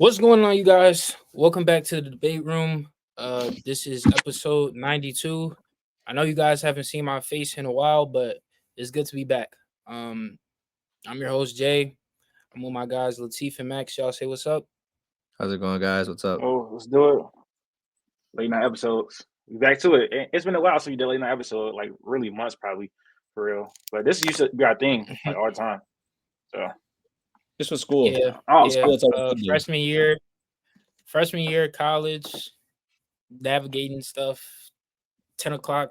What's going on, you guys? Welcome back to the debate room. This is episode 92. I know you guys haven't seen my face in a while, but it's good to be back. I'm your host, Jay. I'm with my guys, Latif and Max. Y'all say what's up? How's it going, guys? What's up? Oh, let's do it. Late night episodes. Back to it. It's been a while since we did a late night episode, like really months probably, for real. But this used to be our thing, like all the time. So This was school. Yeah, oh, yeah. Freshman year, college, navigating stuff. 10 o'clock,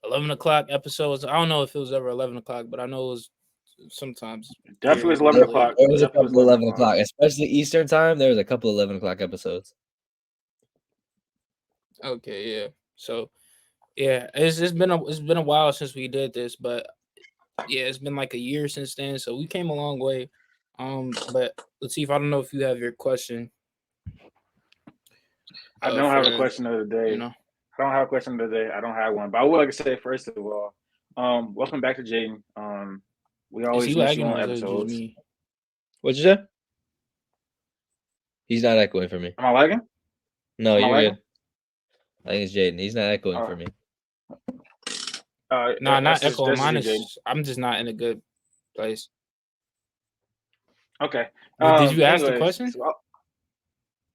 11 o'clock episodes. I don't know if it was ever 11 o'clock, but I know it was sometimes. definitely was very 11 late. o'clock. There was a Definitely couple 11 o'clock, especially Eastern time. There was a couple 11 o'clock episodes. Okay, yeah. So, yeah, it's been a while since we did this, but yeah, it's been like a year since then. So we came a long way. But Latif, I don't know if you have your question. I don't have a for, question of the day. You know, I don't have a question of the day. I don't have one. But I would like to say first of all, welcome back to Jaden. We is always he miss you lagging on or is it just episodes. me? What'd you say? He's not echoing for me. Am I lagging? No, Am I you're lagging? good. I think it's Jaden. He's not echoing Oh. for me. Nah, not that's echoing. just Mine you, Jaden. is. I'm just not in a good place. Okay. Did you ask the anyways, question?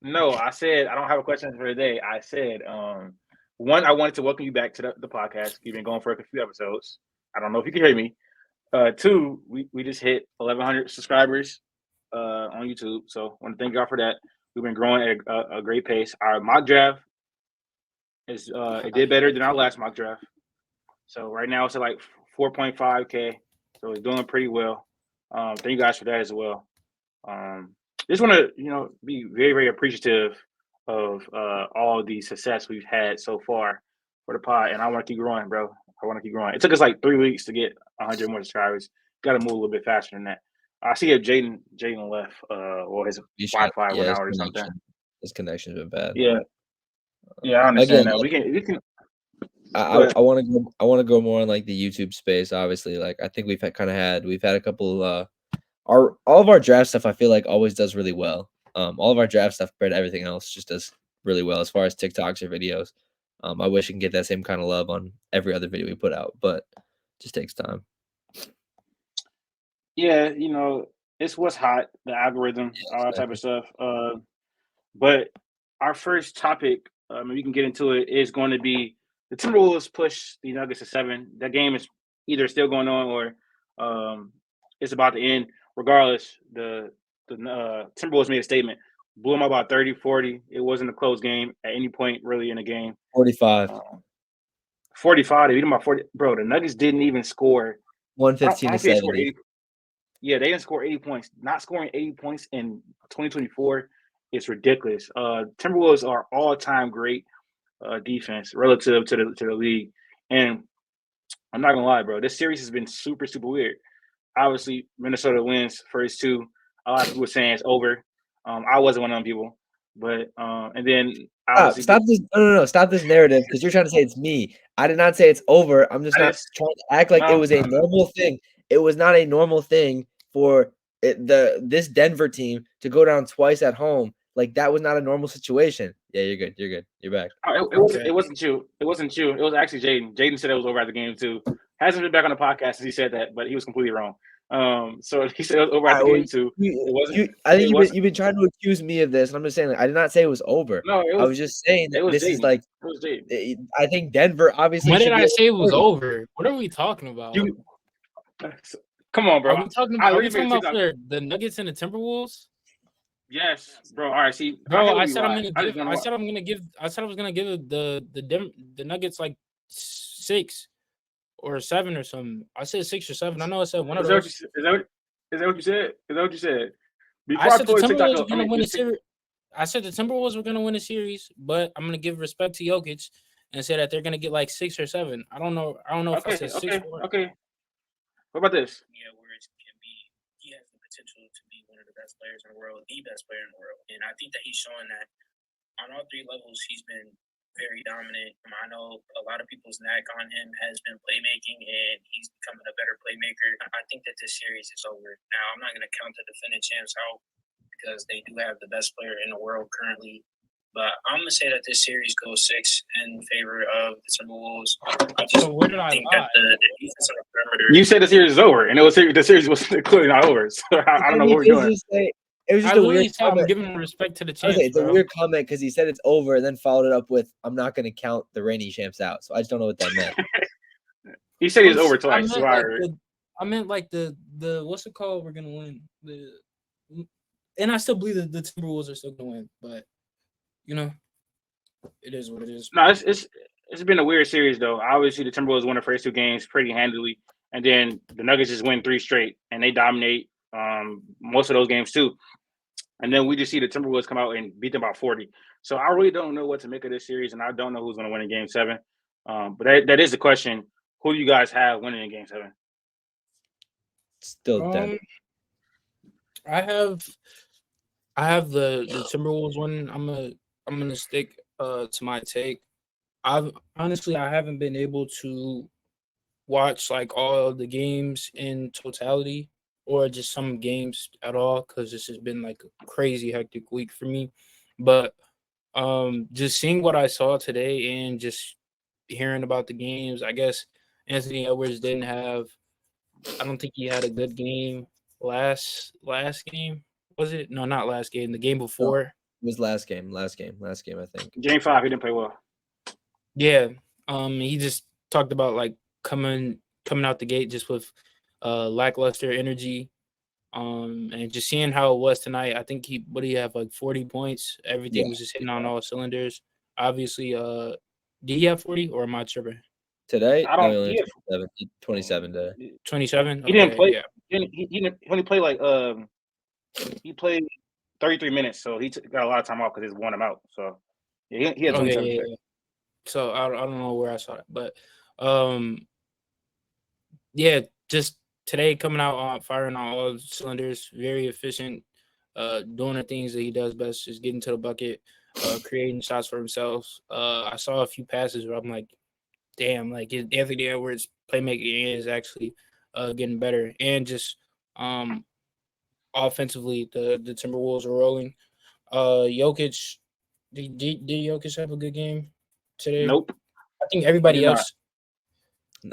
No, I said I don't have a question for today. I said, one, I wanted to welcome you back to the podcast. You've been going for a few episodes. I don't know if you can hear me. Two, we just hit 1,100 subscribers on YouTube. So I want to thank y'all for that. We've been growing at a great pace. Our mock draft is it did better than our last mock draft. So right now it's at like 4.5K. So it's doing pretty well. Thank you guys for that as well. Just want to be very, very appreciative of all the success we've had so far for the pod, and I want to keep growing, bro. I want to keep growing. It took us like 3 weeks to get 100 more subscribers. Got to move a little bit faster than that. I see if Jaden left, or his Wi-Fi went out or something. His connection's been bad. Yeah, I understand Again, that. We can. I want to go more on like the YouTube space. Obviously, like I think we've had a couple all of our draft stuff. I feel like always does really well. All of our draft stuff compared to everything else just does really well as far as TikToks or videos. I wish we can get that same kind of love on every other video we put out, but it just takes time. Yeah, it's what's hot, the algorithm, all that type of stuff. But our first topic, we can get into it, is going to be the Timberwolves push the Nuggets to 7. That game is either still going on or it's about to end. Regardless, the Timberwolves made a statement. Blew them about 30, 40. It wasn't a close game at any point really in the game. 45. 45. They beat them by 40. Bro, the Nuggets didn't even score. 115 to 70. Yeah, they didn't score 80 points. Not scoring 80 points in 2024 is ridiculous. Timberwolves are all-time great defense relative to the league. And I'm not gonna lie, bro. This series has been super, super weird. Obviously, Minnesota wins first two. A lot of people were saying it's over. I wasn't one of them people. But and then stop this. No. Stop this narrative because you're trying to say it's me. I did not say it's over. I'm just not trying to act like it was a normal thing. It was not a normal thing for this Denver team to go down twice at home. Like that was not a normal situation. Yeah, you're good. You're good. You're back. It wasn't you. It wasn't you. It was actually Jaden. Jaden said it was over at the game too. Hasn't been back on the podcast since he said that, but he was completely wrong. So he said it was over at the game too. It wasn't. I think you've been trying to accuse me of this, and I'm just saying like, I did not say it was over. No, I was just saying that this Jaden. is like. It was Jaden. I think Denver obviously. When did I say it was over? What are we talking about? Come on, bro. Are we talking about the Nuggets and the Timberwolves? Yes, bro. All right, see, bro. I said I'm gonna give. I said I was gonna give the Nuggets like 6 or 7 or something. I said 6 or 7. I know I said one of those. Is that what you said? Is that what you said? I said the Timberwolves were gonna win a series. I said the Timberwolves were gonna win a series, but I'm gonna give respect to Jokic and say that they're gonna get like 6 or 7. I don't know if I said 6 or... Okay. What about this? Yeah, where it can be, he has the potential to be one of the best players in the world, the best player in the world. And I think that he's showing that on all 3 levels, he's been very dominant. I know a lot of people's knack on him has been playmaking, and he's becoming a better playmaker. I think that this series is over. Now, I'm not going to count the defending champs out because they do have the best player in the world currently. But I'm gonna say that this series goes 6 in favor of the Timberwolves. I just So where did I think lie? that the defense on the perimeter. You said the series is over, and the series was clearly not over. So I don't know what we're doing. It was just I a literally weird said I'm comment. giving respect to the I was champs, like, it's a bro. weird comment because he said it's over and then followed it up with, "I'm not going to count the reigning champs out." So I just don't know what that meant. He said he's over twice. I meant like the what's it called? We're gonna win. And I still believe that the Timberwolves are still gonna win, but you know, it is what it is. No, it's been a weird series though. Obviously, the Timberwolves won the first 2 games pretty handily, and then the Nuggets just win 3 straight, and they dominate most of those games too. And then we just see the Timberwolves come out and beat them by 40. So I really don't know what to make of this series, and I don't know who's going to win in Game 7. But that is the question. Who do you guys have winning in Game 7? Still Denver. I have the Timberwolves winning. I'm gonna stick to my take. I haven't been able to watch like all of the games in totality or just some games at all because this has been like a crazy hectic week for me. But just seeing what I saw today and just hearing about the games, I guess Anthony Edwards didn't have. I don't think he had a good game last game. Was it? No, not last game. The game before. It was last game. I think. Game 5, he didn't play well. Yeah. He just talked about like coming out the gate just with lackluster energy. And just seeing how it was tonight, I think he have like 40 points. Everything was just hitting on all cylinders. Obviously, did he have 40 or am I tripping? Today? I don't know. 27 today. 27? He didn't play. Yeah. He only played like he played 33 minutes, so he got a lot of time off because it's worn him out. So yeah, he had 27. Yeah. So I don't know where I saw it, but yeah, just today coming out on firing on all cylinders, very efficient, doing the things that he does best, just getting to the bucket, creating shots for himself. I saw a few passes where I'm like, damn, like Anthony Edwards playmaking is actually getting better, and just offensively, the Timberwolves are rolling. Jokic, did Jokic have a good game today? Nope. I think everybody else.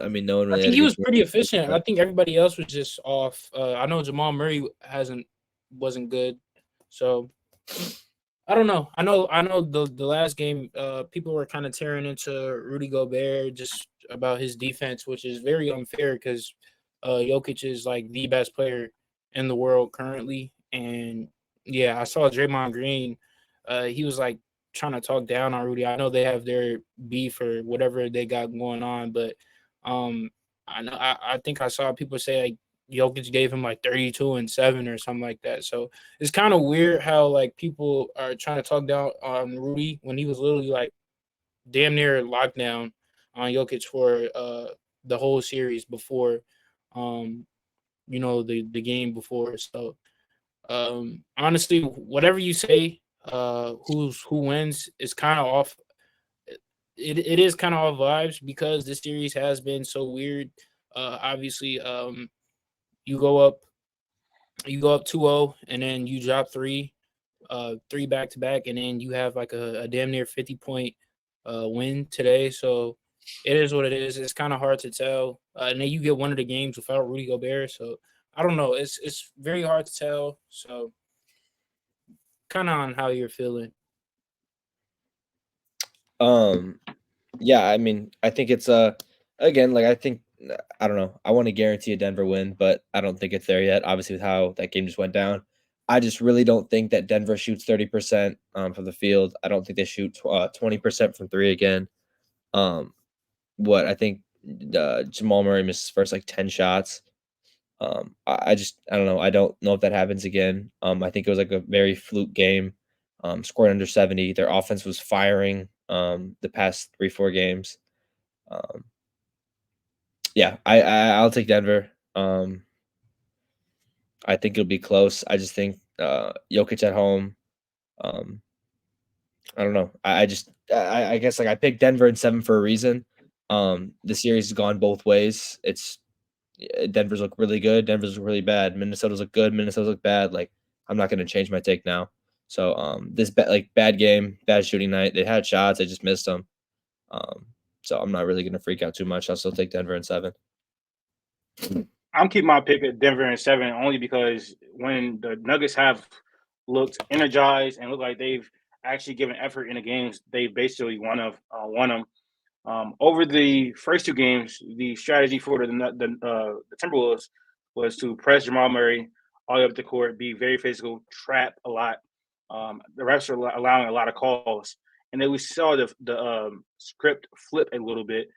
I mean, no one really. I think he was pretty efficient. I think everybody else was just off. I know Jamal Murray wasn't good, so I don't know. I know the last game, people were kind of tearing into Rudy Gobert just about his defense, which is very unfair because Jokic is like the best player in the world currently, and yeah, I saw Draymond Green. He was like trying to talk down on Rudy. I know they have their beef or whatever they got going on, but I think I saw people say like Jokic gave him like 32 and 7 or something like that. So it's kind of weird how like people are trying to talk down on Rudy when he was literally like damn near lockdown on Jokic for the whole series before the game before. So honestly, whatever you say, who wins is kind of off. It is kind of off vibes because this series has been so weird. Obviously, you go up 2-0 and then you drop 3 back to back, and then you have like a damn near 50-point win today. So it is what it is. It's kind of hard to tell. And then you get one of the games without Rudy Gobert. So I don't know. It's very hard to tell. So kind of on how you're feeling. Yeah, I mean, I think it's again, like I don't know. I want to guarantee a Denver win, but I don't think it's there yet. Obviously, with how that game just went down, I just really don't think that Denver shoots 30% from the field. I don't think they shoot 20% from 3 again. What I think Jamal Murray missed his first like 10 shots. I don't know. I don't know if that happens again. I think it was like a very fluke game. Scored under 70. Their offense was firing the past 3-4 games. Yeah, I'll take Denver. I think it'll be close. I just think Jokic at home. I don't know. I guess like I picked Denver in 7 for a reason. The series has gone both ways. Denver's look really good. Denver's look really bad. Minnesota's look good. Minnesota's look bad. Like I'm not going to change my take now. So this bad game, bad shooting night. They had shots, they just missed them. So I'm not really going to freak out too much. I'll still take Denver in 7. I'm keeping my pick at Denver in 7 only because when the Nuggets have looked energized and look like they've actually given effort in the games, they basically won them. Over the first 2 games, the strategy for the Timberwolves was to press Jamal Murray all the way up the court, be very physical, trap a lot. The refs are allowing a lot of calls, and then we saw the script flip a little bit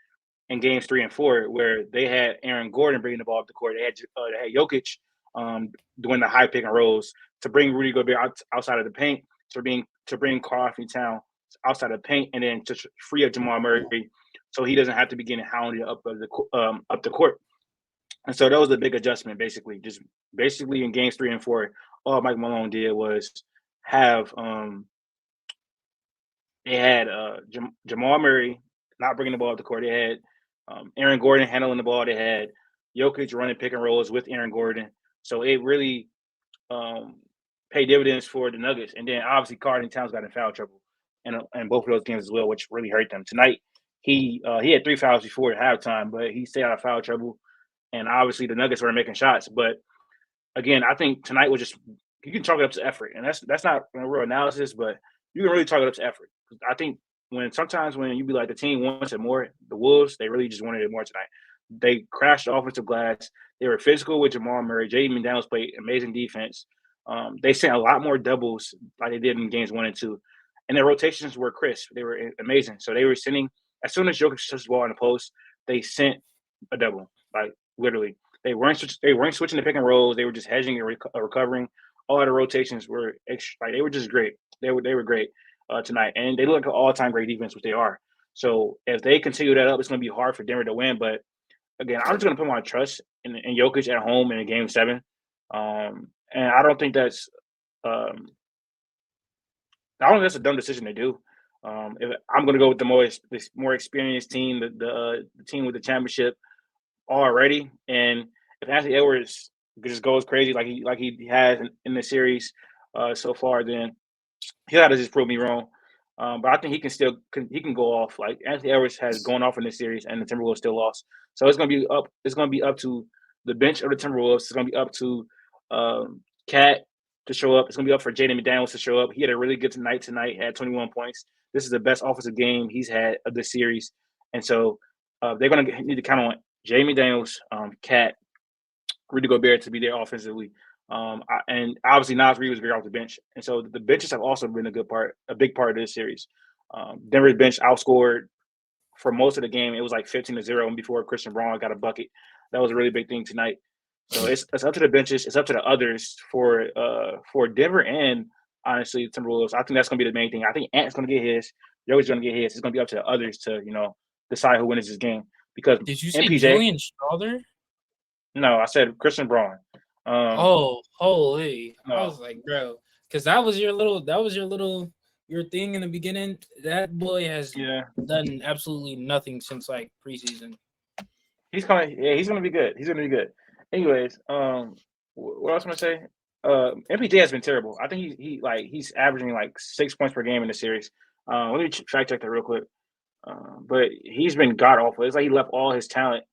in games 3 and 4, where they had Aaron Gordon bringing the ball up the court. They had Jokic doing the high pick and rolls to bring Rudy Gobert outside of the paint, to bring Karl Anthony Towns outside of the paint, and then to free up Jamal Murray so he doesn't have to be getting hounded up the court. And so that was the big adjustment, basically. Just basically in games 3 and 4, all Mike Malone did was have they had Jamal Murray not bringing the ball up the court. They had Aaron Gordon handling the ball. They had Jokic running pick and rolls with Aaron Gordon. So it really paid dividends for the Nuggets. And then obviously Karl Anthony Towns got in foul trouble and both of those games as well, which really hurt them. Tonight, he had 3 fouls before halftime, but he stayed out of foul trouble. And obviously the Nuggets were making shots. But again, I think tonight was just you can chalk it up to effort. And that's not a real analysis, but you can really chalk it up to effort. I think sometimes when you be like the team wants it more, the Wolves, they really just wanted it more tonight. They crashed the offensive glass. They were physical with Jamal Murray. Jaden McDaniels played amazing defense. They sent a lot more doubles like they did in games 1 and 2. And their rotations were crisp. They were amazing. So they were sending – as soon as Jokic touched the ball in the post, they sent a double, like literally. They weren't switching the pick and rolls. They were just hedging and recovering. All of the rotations were they were just great. They were great tonight. And they look like an all-time great defense, which they are. So if they continue that up, it's going to be hard for Denver to win. But, again, I'm just going to put my trust in Jokic at home in Game 7. And I don't think that's a dumb decision to do. If I'm going to go with the more experienced team, the team with the championship already. And if Anthony Edwards just goes crazy like he has in the series so far, then he'll have to just prove me wrong. But I think he can go off. Like Anthony Edwards has gone off in this series, and the Timberwolves still lost. So it's going to be up. It's going to be up to the bench of the Timberwolves. It's going to be up to Cat to show up. It's going to be up for Jaden McDaniels to show up. He had a really good night tonight. Had 21 points. This is the best offensive game he's had of this series, and so they're going to need to count on Jaden McDaniels, Cat, Rudy Gobert to be there offensively. And obviously Nas Reed was great off the bench. And so the benches have also been a big part of this series. Denver's bench outscored for most of the game. It was like 15-0 and before Christian Braun got a bucket. That was a really big thing tonight. So it's up to the benches. It's up to the others for Denver and honestly the Timberwolves. I think that's going to be the main thing. I think Ant's going to get his. Jokic's going to get his. It's going to be up to the others to, decide who wins this game. Because did you say MPJ, Julian Strawther? No, I said Christian Braun. Holy! No. I was like, bro, because that was your thing in the beginning. That boy has done absolutely nothing since like preseason. He's gonna be good. He's gonna be good. Anyways, what else am I say? MPJ has been terrible. I think he's averaging like 6 points per game in the series. Let me fact check that real quick. But he's been god awful. It's like he left all his talent.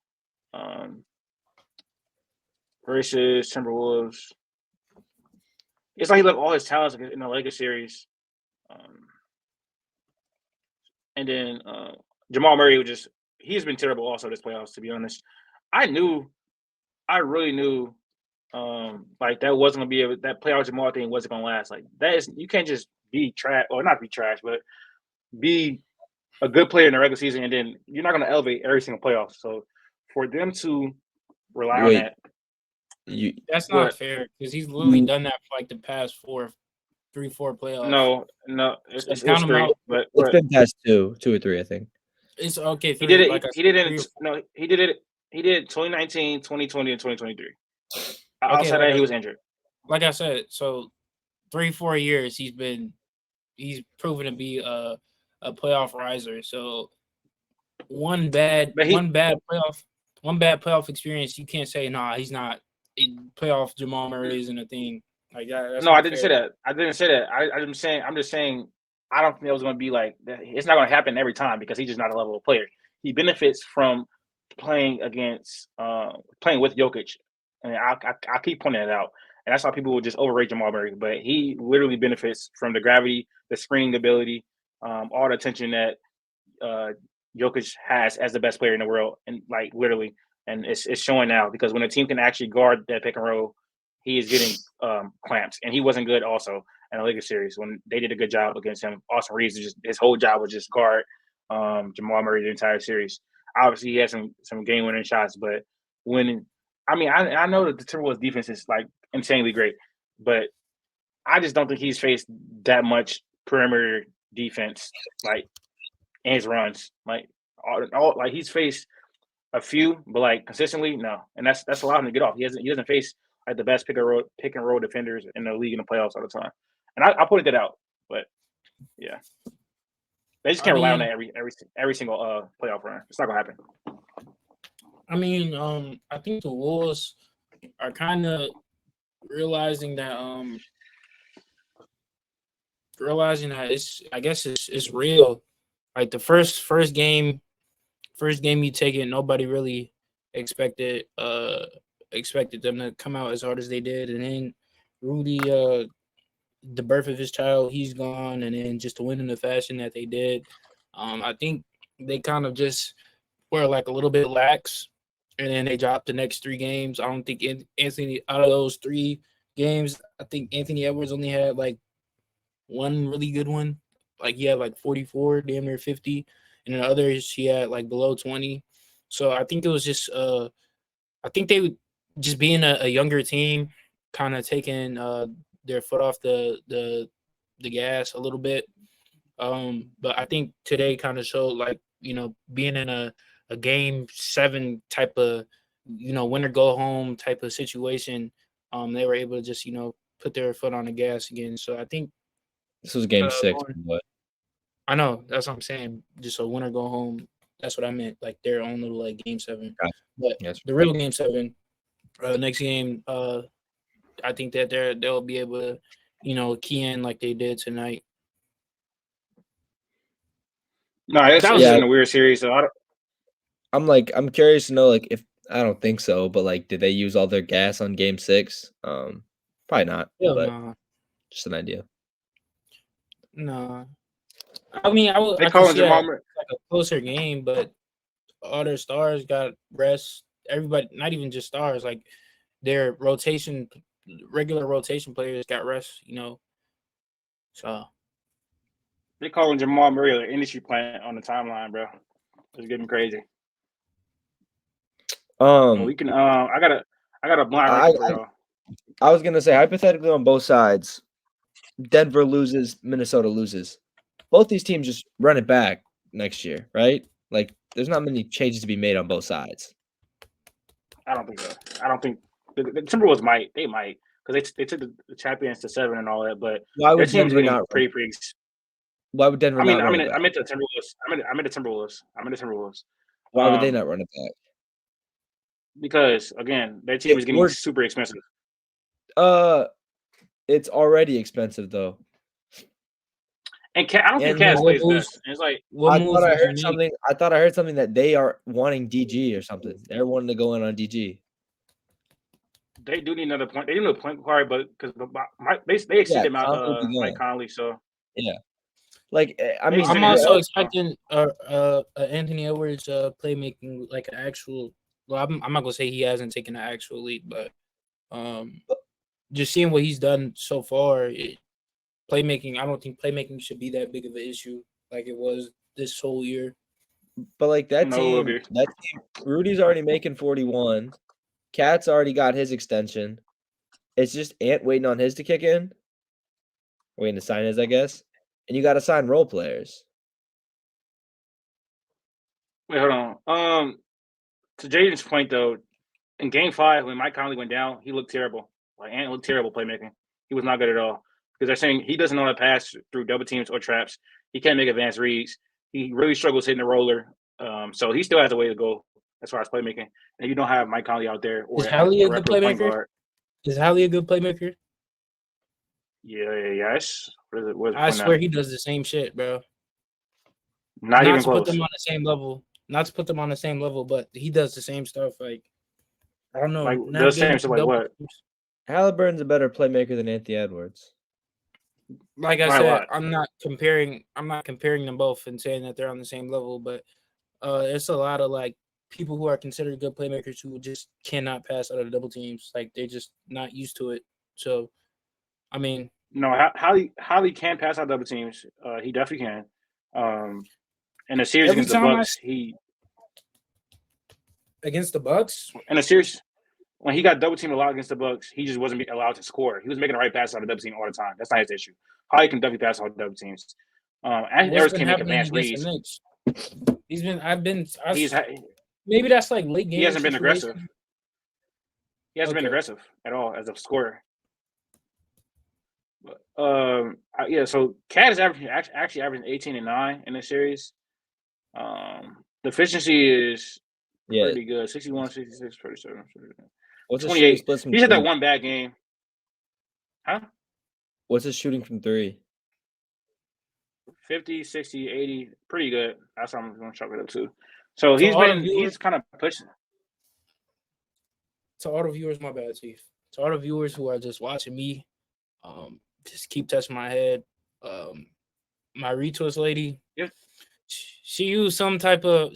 Versus Timberwolves. It's like he left all his talents in the Lakers series. And then Jamal Murray he's been terrible also this playoffs, to be honest. I really knew like that wasn't gonna be that playoff Jamal thing wasn't gonna last. Like you can't just be trash or not be trash, but be a good player in the regular season and then you're not gonna elevate every single playoff. So for them to rely on that. That's not fair because he's literally done that for like the past 4 playoffs. No, it's 3. But it's been past 2 or 3, I think. It's okay. 3, he did it. Like he did it. No, he did it. He did it 2019, 2020, and 2023. Outside that, he was injured. Like I said, so 3-4 years he's proven to be a playoff riser. So one bad playoff experience, you can't say he's not. Playoff Jamal Murray isn't a thing. Like that's No, I not didn't fair. say that. I didn't say that. I'm just saying. I don't think it was going to be like that. It's not going to happen every time because he's just not a level of player. He benefits from playing against, playing with Jokic, and I keep pointing it out. And that's how people will just overrate Jamal Murray. But he literally benefits from the gravity, the screening ability, all the attention that Jokic has as the best player in the world, and like literally, and it's showing now because when a team can actually guard that pick and roll, he is getting clamps, and he wasn't good also in the Lakers series when they did a good job against him. Austin Reeves, just his whole job was just guard Jamal Murray the entire series. Obviously, he had some game winning shots, but when I know that the Timberwolves defense is like insanely great, but I just don't think he's faced that much perimeter defense like in his runs. Like like he's faced a few, but like consistently, no. And that's allowed him to get off. He doesn't face like the best pick and roll defenders in the league in the playoffs all the time. And I pointed that out, but yeah, they just can't rely on that every single playoff run. It's not gonna happen. I mean, I think the Wolves are kind of realizing that it's real. Like the first game you take it, nobody really expected them to come out as hard as they did, and then Rudy, the birth of his child, he's gone, and then just to win in the fashion that they did, I think they kind of just were like a little bit lax, and then they dropped the next 3 games. I don't think Anthony out of those 3 games, I think Anthony Edwards only had like one really good one. Like he had like 44, damn near 50, and then others he had like below 20. So I think it was just I think they would just being a younger team, kind of taking their foot off the gas a little bit. But I think today kind of showed like, being in a game 7 type of, win or go home type of situation. They were able to just, put their foot on the gas again. So I think This was game 6, but I know that's what I'm saying. Just a win or go home. That's what I meant. Like their own little like game 7. But yes. the real game 7, next game, I think that they'll be able to, key in like they did tonight. No, it's in a weird series. So I'm curious to know like if I don't think so, but like did they use all their gas on game 6? Probably not. But Nah. just an idea. Nah. I mean, they I call could him see Jamal like a closer game, but all their stars got rest. Everybody, not even just stars, like their regular rotation players got rest. So they call him Jamal Murray an industry plant on the timeline, bro. It's getting crazy. We can. I got a blind ranking for y'all. I was gonna say hypothetically on both sides, Denver loses, Minnesota loses. Both these teams just run it back next year, right? Like, there's not many changes to be made on both sides. I don't think so. I don't think the Timberwolves might. They might because they took the champions to 7 and all that. But why would their team's Denver getting not? pretty. Why would Denver not run it back? I meant the Timberwolves. I meant the Timberwolves. Why would they not run it back? Because again, their team is getting super expensive. It's already expensive though. And I don't think Cat plays best. It's like I thought I heard something that they are wanting DG or something. They're wanting to go in on DG. They do need another point. They need another point guard, but because they extended Mike Conley, so yeah. Like I mean, I'm also expecting Anthony Edwards playmaking like an actual. Well, I'm not gonna say he hasn't taken an actual leap, but just seeing what he's done so far, playmaking. I don't think playmaking should be that big of an issue like it was this whole year. But like that team, Rudy's already making 41. Cat's already got his extension. It's just Ant waiting on his to kick in. Waiting to sign his, I guess. And you got to sign role players. Wait, hold on. To Jaden's point, though, in Game 5, when Mike Conley went down, he looked terrible. Like, Ant looked terrible playmaking. He was not good at all. Because they're saying he doesn't know how to pass through double teams or traps. He can't make advanced reads. He really struggles hitting the roller. So he still has a way to go as far as playmaking. And you don't have Mike Conley out there. Or Is Hallie a good playmaker? Is Hallie a good playmaker? Yes. What is it? What's the I point swear now? he does the same shit, bro. Not Not even to put close. them on the same level. Not to put them on the same level, but he does the same stuff. Like I don't know, Like the navigating same. So through like double what? teams. Halliburton's a better playmaker than Anthony Edwards. Like I By a said, lot. I'm not comparing them both and saying that they're on the same level, but it's a lot of like people who are considered good playmakers who just cannot pass out of the double teams. Like they're just not used to it. So I mean, No, Holly can pass out double teams. He definitely can. In a series every against the time Bucks, he against the Bucks, in a series when he got double teamed a lot against the Bucks, he just wasn't allowed to score. He was making the right pass out of double team all the time. That's not his issue. Holly can definitely pass out double teams. Anthony what's Edwards been can make happening advanced against the reads. Knicks? He's Maybe that's like late he game hasn't been situation. aggressive. He hasn't been Okay. aggressive at all as a scorer. Yeah. So Cat is actually averaging 18 and 9 in this series. The efficiency is Yeah. pretty good. 61, 66, 37, What's his 28. shooting splits from He's had that three? one bad game. Huh? What's his shooting from three? 50, 60, 80. Pretty good. That's how I'm going to chalk it up to. So he's kind of pushing. To all the viewers, my bad, Chief. To all the viewers who are just watching me, just keep touching my head. My retwist lady, Yep. she used some type of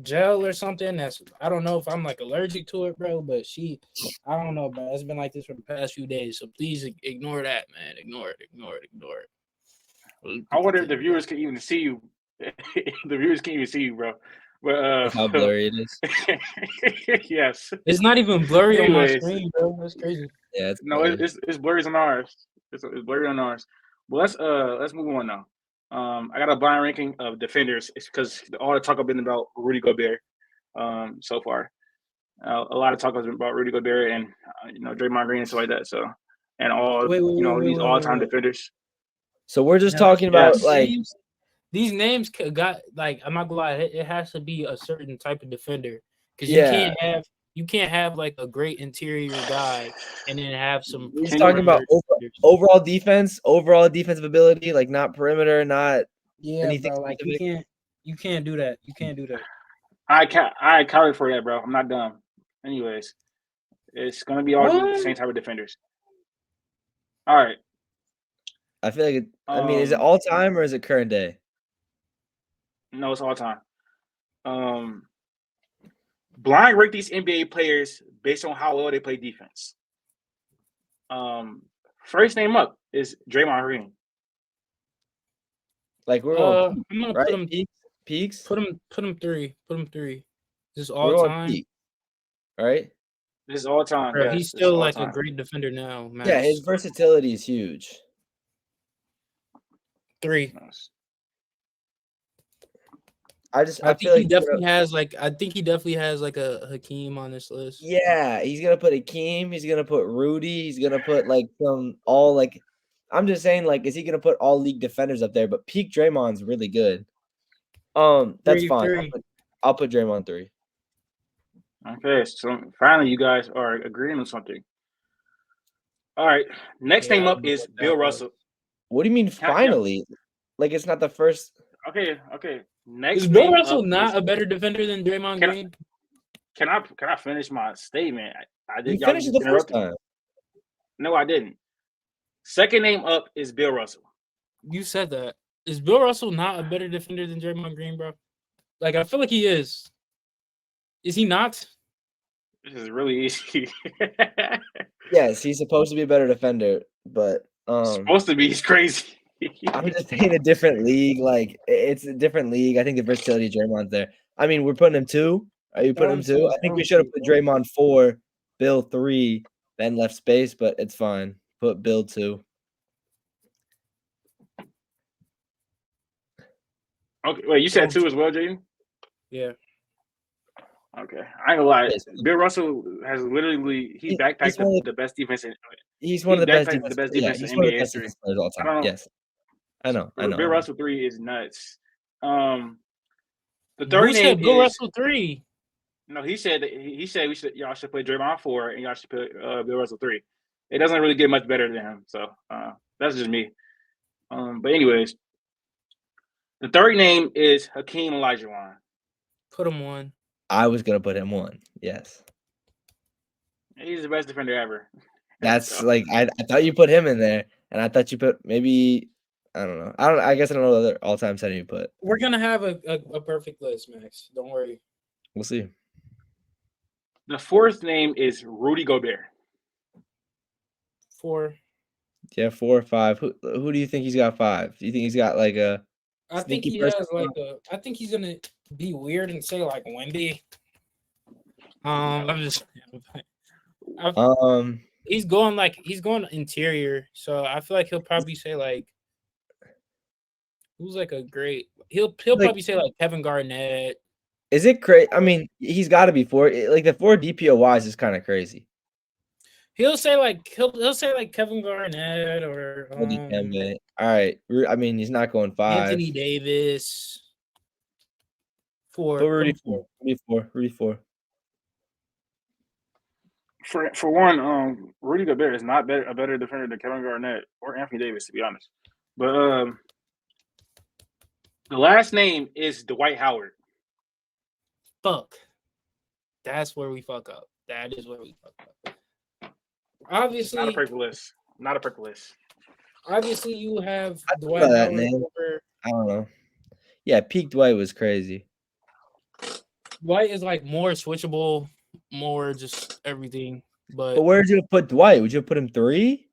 gel or something. I don't know if I'm like allergic to it, bro. But I don't know, bro. It's been like this for the past few days. So please ignore that, man. Ignore it. I wonder if the viewers can even see you. The viewers can't even see you, bro. But How blurry it is. Yes. It's not even blurry on my Anyways. screen, bro. That's crazy. Yeah, it's No, blurry. it's blurry on ours. It's blurry on ours. Well, let's move on now. I got a blind ranking of defenders. It's because all the talk has been about Rudy Gobert so far. A lot of talk has been about Rudy Gobert and Draymond Green and stuff like that. So and all these all-time defenders. So we're just Now, talking about yes. like these names got like I'm not gonna lie, it has to be a certain type of defender because you can't have like a great interior guy and then have some. we're just talking about overall defensive ability, like not perimeter, not anything. Bro. Like you can't do that. You can't do that. I accounted for that, bro. I'm not dumb. Anyways, it's gonna be all the same type of defenders. All right. I feel like is it all time or is it current day? No, it's all time. Blind rank these NBA players based on how well they play defense. First name up is Draymond Green. Like we're going I'm gonna right? put him peaks. Put him 3. Put him 3. This is We're all going time. peak. All right. This is all time. Bro, yes, he's still like time. a great defender now, man. Yeah, his versatility is huge. 3. I feel like he definitely has like a Hakeem on this list. Yeah, he's gonna put Hakeem, he's gonna put Rudy, he's gonna put like some all like I'm just saying, like, is he gonna put all league defenders up there? But peak Draymond's really good. That's fine. I'll put Draymond 3. Okay, so finally you guys are agreeing on something. All right, next name up is Bill Russell. What do you mean finally? Like it's not the first. Okay. Next is Bill Russell not a better defender than Draymond Green? Can I finish my statement? I did. You finished it the first time. No, I didn't. Second name up is Bill Russell. You said that. Is Bill Russell not a better defender than Draymond Green, bro? Like I feel like he is. Is he not? This is really easy. Yes, he's supposed to be a better defender, but supposed to be. He's crazy. I'm just saying a different league. Like it's a different league. I think the versatility of Draymond's there. I mean, we're putting him 2. Are you putting him 2? I think we should have put Draymond 4, Bill 3, then left space, but it's fine. Put Bill 2. Okay, wait, you said 2 as well, Jaden? Yeah. Okay, I ain't gonna lie. Bill Russell has literally he's backpacked the best defense. He's one of the best defense in NBA history players all time. Yes, I know. Bill Russell 3 is nuts. The third Who name said Bill is Russell 3. No, he said y'all should play Draymond 4 and y'all should put Bill Russell 3. it doesn't really get much better than him. So that's just me. But anyways, the third name is Hakeem Olajuwon. Put him on. I was gonna put him on. Yes. He's the best defender ever. That's So, like I thought you put him in there, and I thought you put maybe I don't know. I guess I don't know what other all-time center you put. We're gonna have a perfect list, Max. Don't worry. We'll see. the fourth name is Rudy Gobert. 4. Yeah, 4 or 5. Who do you think he's got 5? Do you think he's got like a I think sneaky he person? has like a. I think he's gonna be weird and say like Wemby. I'm just. He's going interior, so I feel like he'll probably say like. Who's like a great? He'll probably say like Kevin Garnett. Is it crazy? I mean, he's got to be 4. Like the 4 DPOYs is kind of crazy. He'll say like he'll say like Kevin Garnett or All right. I mean, he's not going 5. Anthony Davis. 4. Put Rudy 4. Rudy 4. For one, Rudy Gobert is not a better defender than Kevin Garnett or Anthony Davis, to be honest. But the last name is Dwight Howard. Fuck. That's where we fuck up. That is where we fuck up. Obviously, not a perfect list. Not a perfect list. Obviously, you have Dwight Howard. I don't know. Yeah, peak Dwight was crazy. Dwight is like more switchable, more just everything. But where did you put Dwight? Would you put him 3?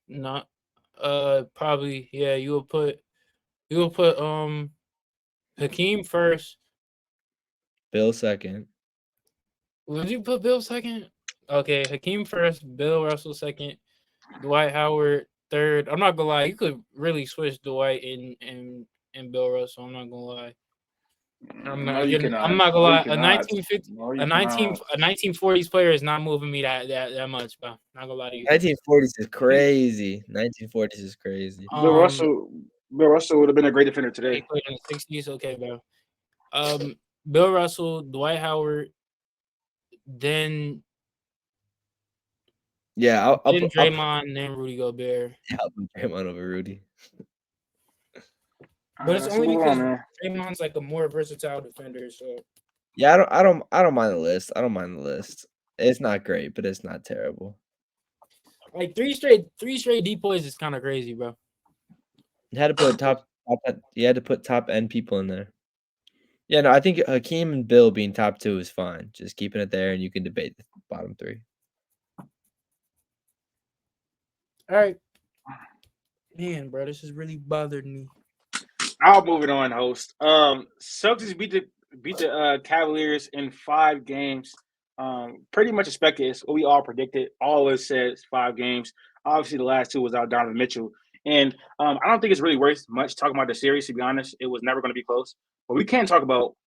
Not. Probably. Yeah, you will put Hakeem first. Bill second. Would you put Bill second? Okay, Hakeem first, Bill Russell second, Dwight Howard third. I'm not gonna lie, you could really switch Dwight and Bill Russell. I'm not gonna lie. I'm not gonna lie. A 1940s player is not moving me that much, bro. Not gonna lie to you. 1940s is crazy. 1940s is crazy. Bill Russell would have been a great defender today. He played in the 60s. Okay, bro. Bill Russell, Dwight Howard, then I'll put Draymond, then Rudy Gobert. Yeah, I'll put Draymond over Rudy. But it's only because Draymond's like a more versatile defender. So yeah, I don't mind the list. I don't mind the list. It's not great, but it's not terrible. Like three straight depoys is kind of crazy, bro. You had to put top end people in there. Yeah, no, I think Hakeem and Bill being top 2 is fine. Just keeping it there, and you can debate the bottom 3. All right, man, bro, this is really bothered me. I'll move it on, host. Celtics beat the Cavaliers in 5 games. Pretty much expected. It's what we all predicted. Always says 5 games. Obviously, the last 2 was out Donovan Mitchell. And I don't think it's really worth much talking about the series, to be honest. It was never going to be close. But we can talk about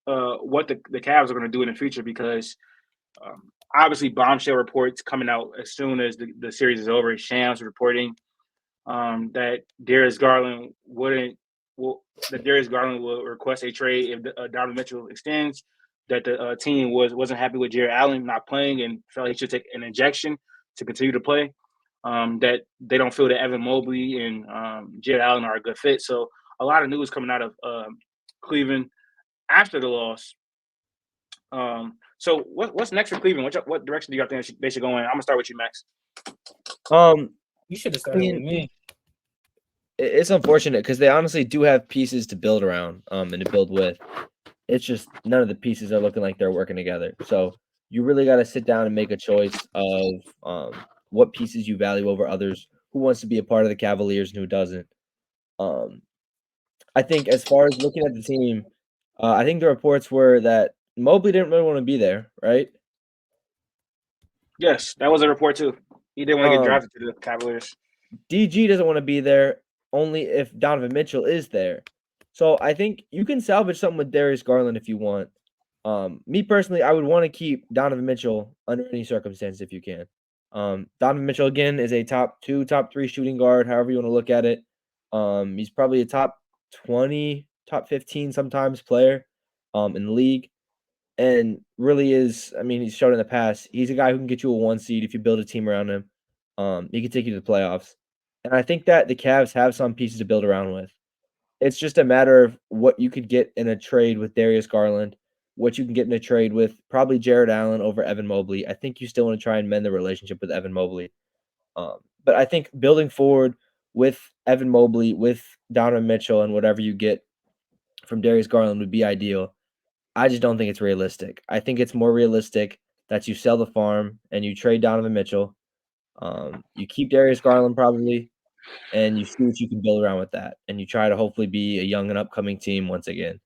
what the Cavs are going to do in the future because obviously bombshell reports coming out as soon as the series is over. Shams reporting that Darius Garland will request a trade if Donovan Mitchell extends, that the team wasn't happy with Jared Allen not playing and felt he should take an injection to continue to play. That they don't feel that Evan Mobley and Jared Allen are a good fit. So a lot of news coming out of Cleveland after the loss. So what's next for Cleveland? What direction do you think they should go in? I'm gonna start with you, Max. You should have started with me. It's unfortunate because they honestly do have pieces to build around and to build with. It's just none of the pieces are looking like they're working together. So you really got to sit down and make a choice of what pieces you value over others, who wants to be a part of the Cavaliers and who doesn't. I think as far as looking at the team, I think the reports were that Mobley didn't really want to be there, right? Yes, that was a report too. He didn't want to get drafted to the Cavaliers. DG doesn't want to be there only if Donovan Mitchell is there. So I think you can salvage something with Darius Garland if you want. Me personally, I would want to keep Donovan Mitchell under any circumstance if you can. Donovan Mitchell, again, is a top 2, top 3 shooting guard, however you want to look at it. He's probably a top 20, top 15 sometimes player in the league. and really is. I mean, he's shown in the past. He's a guy who can get you a 1 seed if you build a team around him. He can take you to the playoffs, and I think that the Cavs have some pieces to build around with. It's just a matter of what you could get in a trade with Darius Garland, what you can get in a trade with probably Jared Allen over Evan Mobley. I think you still want to try and mend the relationship with Evan Mobley. But I think building forward with Evan Mobley, with Donovan Mitchell, and whatever you get from Darius Garland would be ideal. I just don't think it's realistic. I think it's more realistic that you sell the farm and you trade Donovan Mitchell. You keep Darius Garland probably, and you see what you can build around with that, and you try to hopefully be a young and upcoming team once again.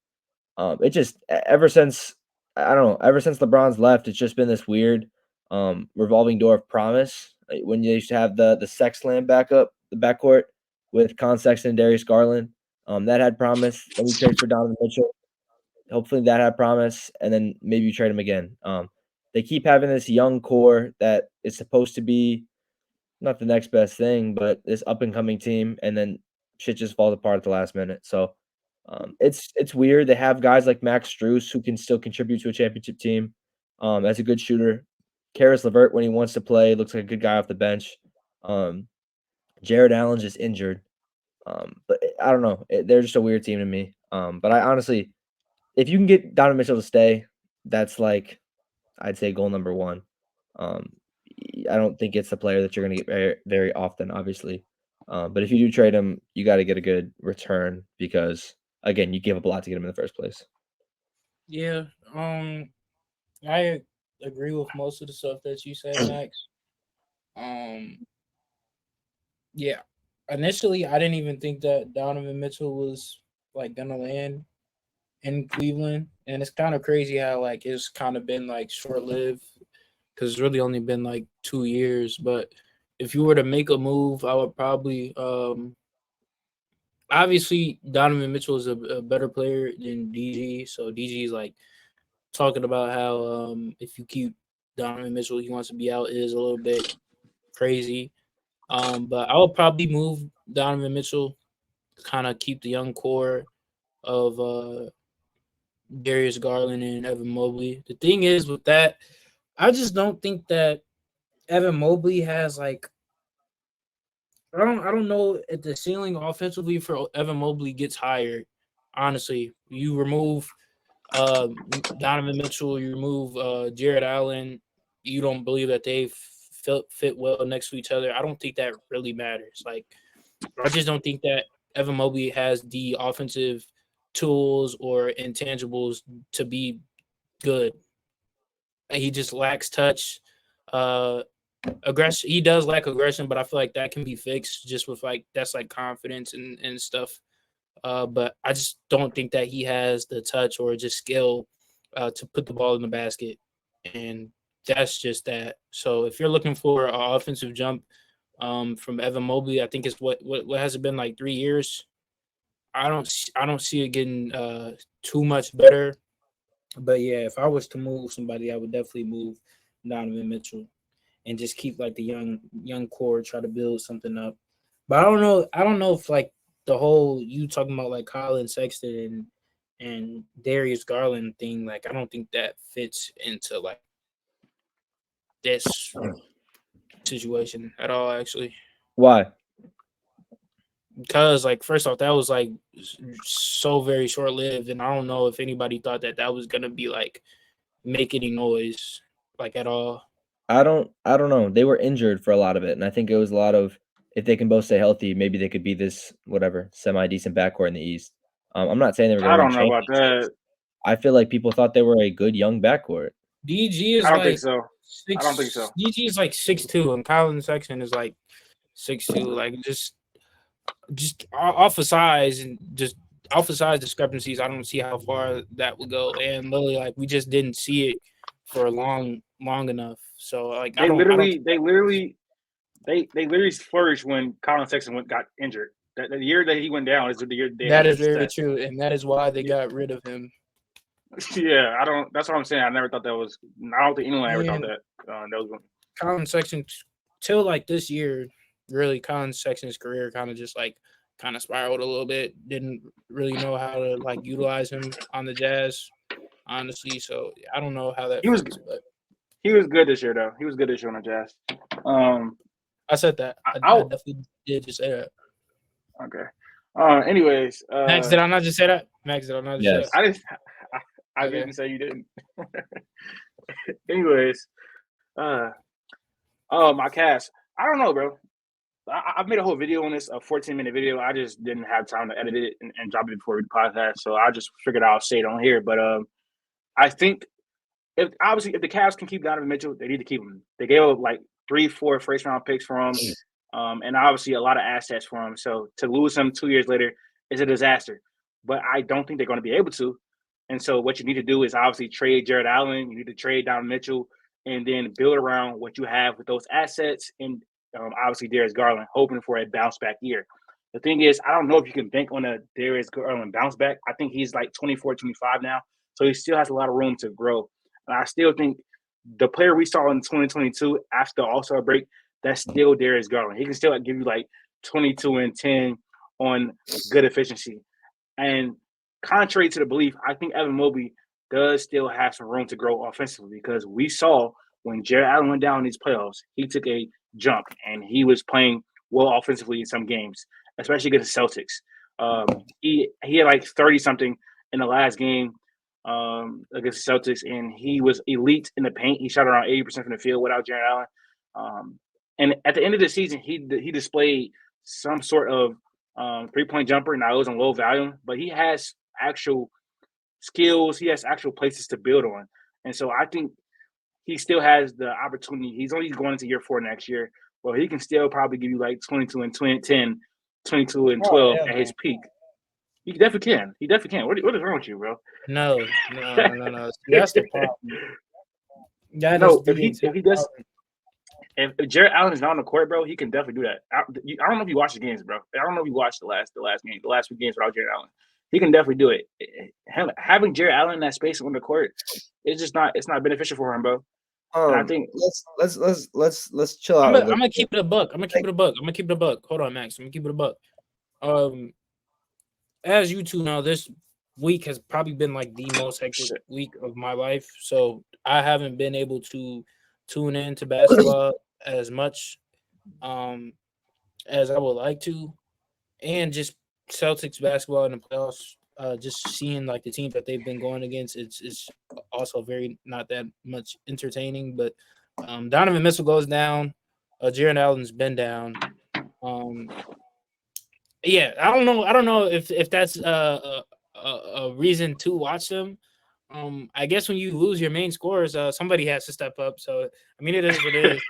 It just ever since I don't know, ever since LeBron's left, it's just been this weird revolving door of promise. When you used to have the Sex Slam backup, the backcourt with Con Sexton and Darius Garland, that had promise. Then you trade for Donovan Mitchell. Hopefully that had promise, and then maybe you trade him again. They keep having this young core that is supposed to be not the next best thing, but this up and coming team, and then shit just falls apart at the last minute. So it's weird. They have guys like Max Strus who can still contribute to a championship team as a good shooter. Karis LeVert, when he wants to play, looks like a good guy off the bench. Jared Allen's just injured. But I don't know. They're just a weird team to me. But I honestly, if you can get Donovan Mitchell to stay, that's like, I'd say goal number one. I don't think it's the player that you're going to get very, very often, obviously. But if you do trade him, you got to get a good return because, again, you give up a lot to get him in the first place. Yeah, I agree with most of the stuff that you said, Max. Yeah, initially I didn't even think that Donovan Mitchell was like gonna land in Cleveland, and it's kind of crazy how like it's kind of been like short lived because it's really only been like 2 years. But if you were to make a move, I would probably obviously Donovan Mitchell is a better player than DG, so DG is like talking about how if you keep Donovan Mitchell, he wants to be out is a little bit crazy. But I would probably move Donovan Mitchell, kind of keep the young core of Darius Garland and Evan Mobley. The thing is with that, I just don't think that Evan Mobley has like I don't know if the ceiling offensively for Evan Mobley gets higher. Honestly, you remove Donovan Mitchell, you remove Jared Allen. You don't believe that they fit well next to each other. I don't think that really matters. Like, I just don't think that Evan Mobley has the offensive tools or intangibles to be good. He just lacks touch. Aggression. He does lack aggression, but I feel like that can be fixed just with like that's like confidence and stuff. But I just don't think that he has the touch or just skill to put the ball in the basket, and that's just that. So if you're looking for an offensive jump from Evan Mobley, I think it's what has it been like 3 years. I don't see it getting too much better. But yeah, if I was to move somebody, I would definitely move Donovan Mitchell and just keep like the young core, try to build something up. But I don't know if like the whole you talking about like Colin Sexton and Darius Garland thing, like I don't think that fits into like this situation at all, actually. Why? Because like first off, that was like so very short lived, and I don't know if anybody thought that that was gonna be like make any noise like at all. I don't know. They were injured for a lot of it, and I think it was a lot of if they can both stay healthy, maybe they could be this whatever semi decent backcourt in the East. I'm not saying they were going I to win don't know about championships. that. I feel like people thought they were a good young backcourt. DG is I don't think like so. I don't think so. DG is like 6'2", and Colin Sexton is like 6'2". Like just off of size and just off of size discrepancies, I don't see how far that would go. And literally, like we just didn't see it for long enough. So like They literally flourished when Colin Sexton got injured. The year that he went down is the year they that had is very success. true, and that is why they got rid of him. Yeah, I don't. That's what I'm saying. I never thought that was. I don't think anyone ever thought that. That was. Colin Sexton till like this year, really Colin Sexton's career kind of just like kind of spiraled a little bit. Didn't really know how to like utilize him on the Jazz. honestly. So I don't know how that He was fits, but he was good this year though. He was good this year on the Jazz. I said that. I I'll definitely did just say that. okay. Anyways, Max, did I not just say that? Max, did I not just say Yes. that? I Okay. didn't say you didn't. Anyways, my cast. I don't know, bro. I've made a whole video on this, a 14-minute video. I just didn't have time to edit it and drop it before the podcast, so I just figured I'll say it on here. But I think if the Cavs can keep Donovan Mitchell, they need to keep him. They gave up like 3-4 first-round picks for him, and obviously a lot of assets for him. So to lose him 2 years later is a disaster. But I don't think they're going to be able to. And so what you need to do is obviously trade Jared Allen. You need to trade Donovan Mitchell, and then build around what you have with those assets. And obviously Darius Garland, hoping for a bounce back year. The thing is, I don't know if you can bank on a Darius Garland bounce back. I think he's like 24, 25 now. So he still has a lot of room to grow. And I still think the player we saw in 2022 after the All-Star break, that's still Darius Garland. He can still give you like 22 and 10 on good efficiency. And contrary to the belief, I think Evan Mobley does still have some room to grow offensively, because we saw when Jared Allen went down in these playoffs, he took a jump and he was playing well offensively in some games, especially against the Celtics. He had like 30 something in the last game against the Celtics, and he was elite in the paint. He shot around 80% from the field without Jared Allen. And at the end of the season, he displayed some sort of 3-point jumper. Now it was on low volume, but he has actual skills. He has actual places to build on. And so I think he still has the opportunity. He's only going into year 4 next year. Well, he can still probably give you like 22 and 10, 22 and 12 at his peak. He definitely can. He definitely can. What is wrong with you, bro? No. That's the problem. If Jared Allen is not on the court, bro, he can definitely do that. I don't know if you watched the games, bro. I don't know if you watched the last few games without Jared Allen. He can definitely do it. Having Jared Allen in that space on the court, it's not beneficial for him, bro. I think let's chill out. I'm gonna keep it a buck. I'm gonna keep it a buck. Hold on, Max. I'm gonna keep it a buck. As you two know, this week has probably been like the most hectic week of my life. So I haven't been able to tune into basketball as much as I would like to, and just Celtics basketball in the playoffs. Just seeing like the teams that they've been going against, it's also very not that much entertaining. But Donovan Mitchell goes down. Jared Allen's been down. Yeah, I don't know if that's a reason to watch them. I guess when you lose your main scorers, somebody has to step up. So I mean, it is what it is.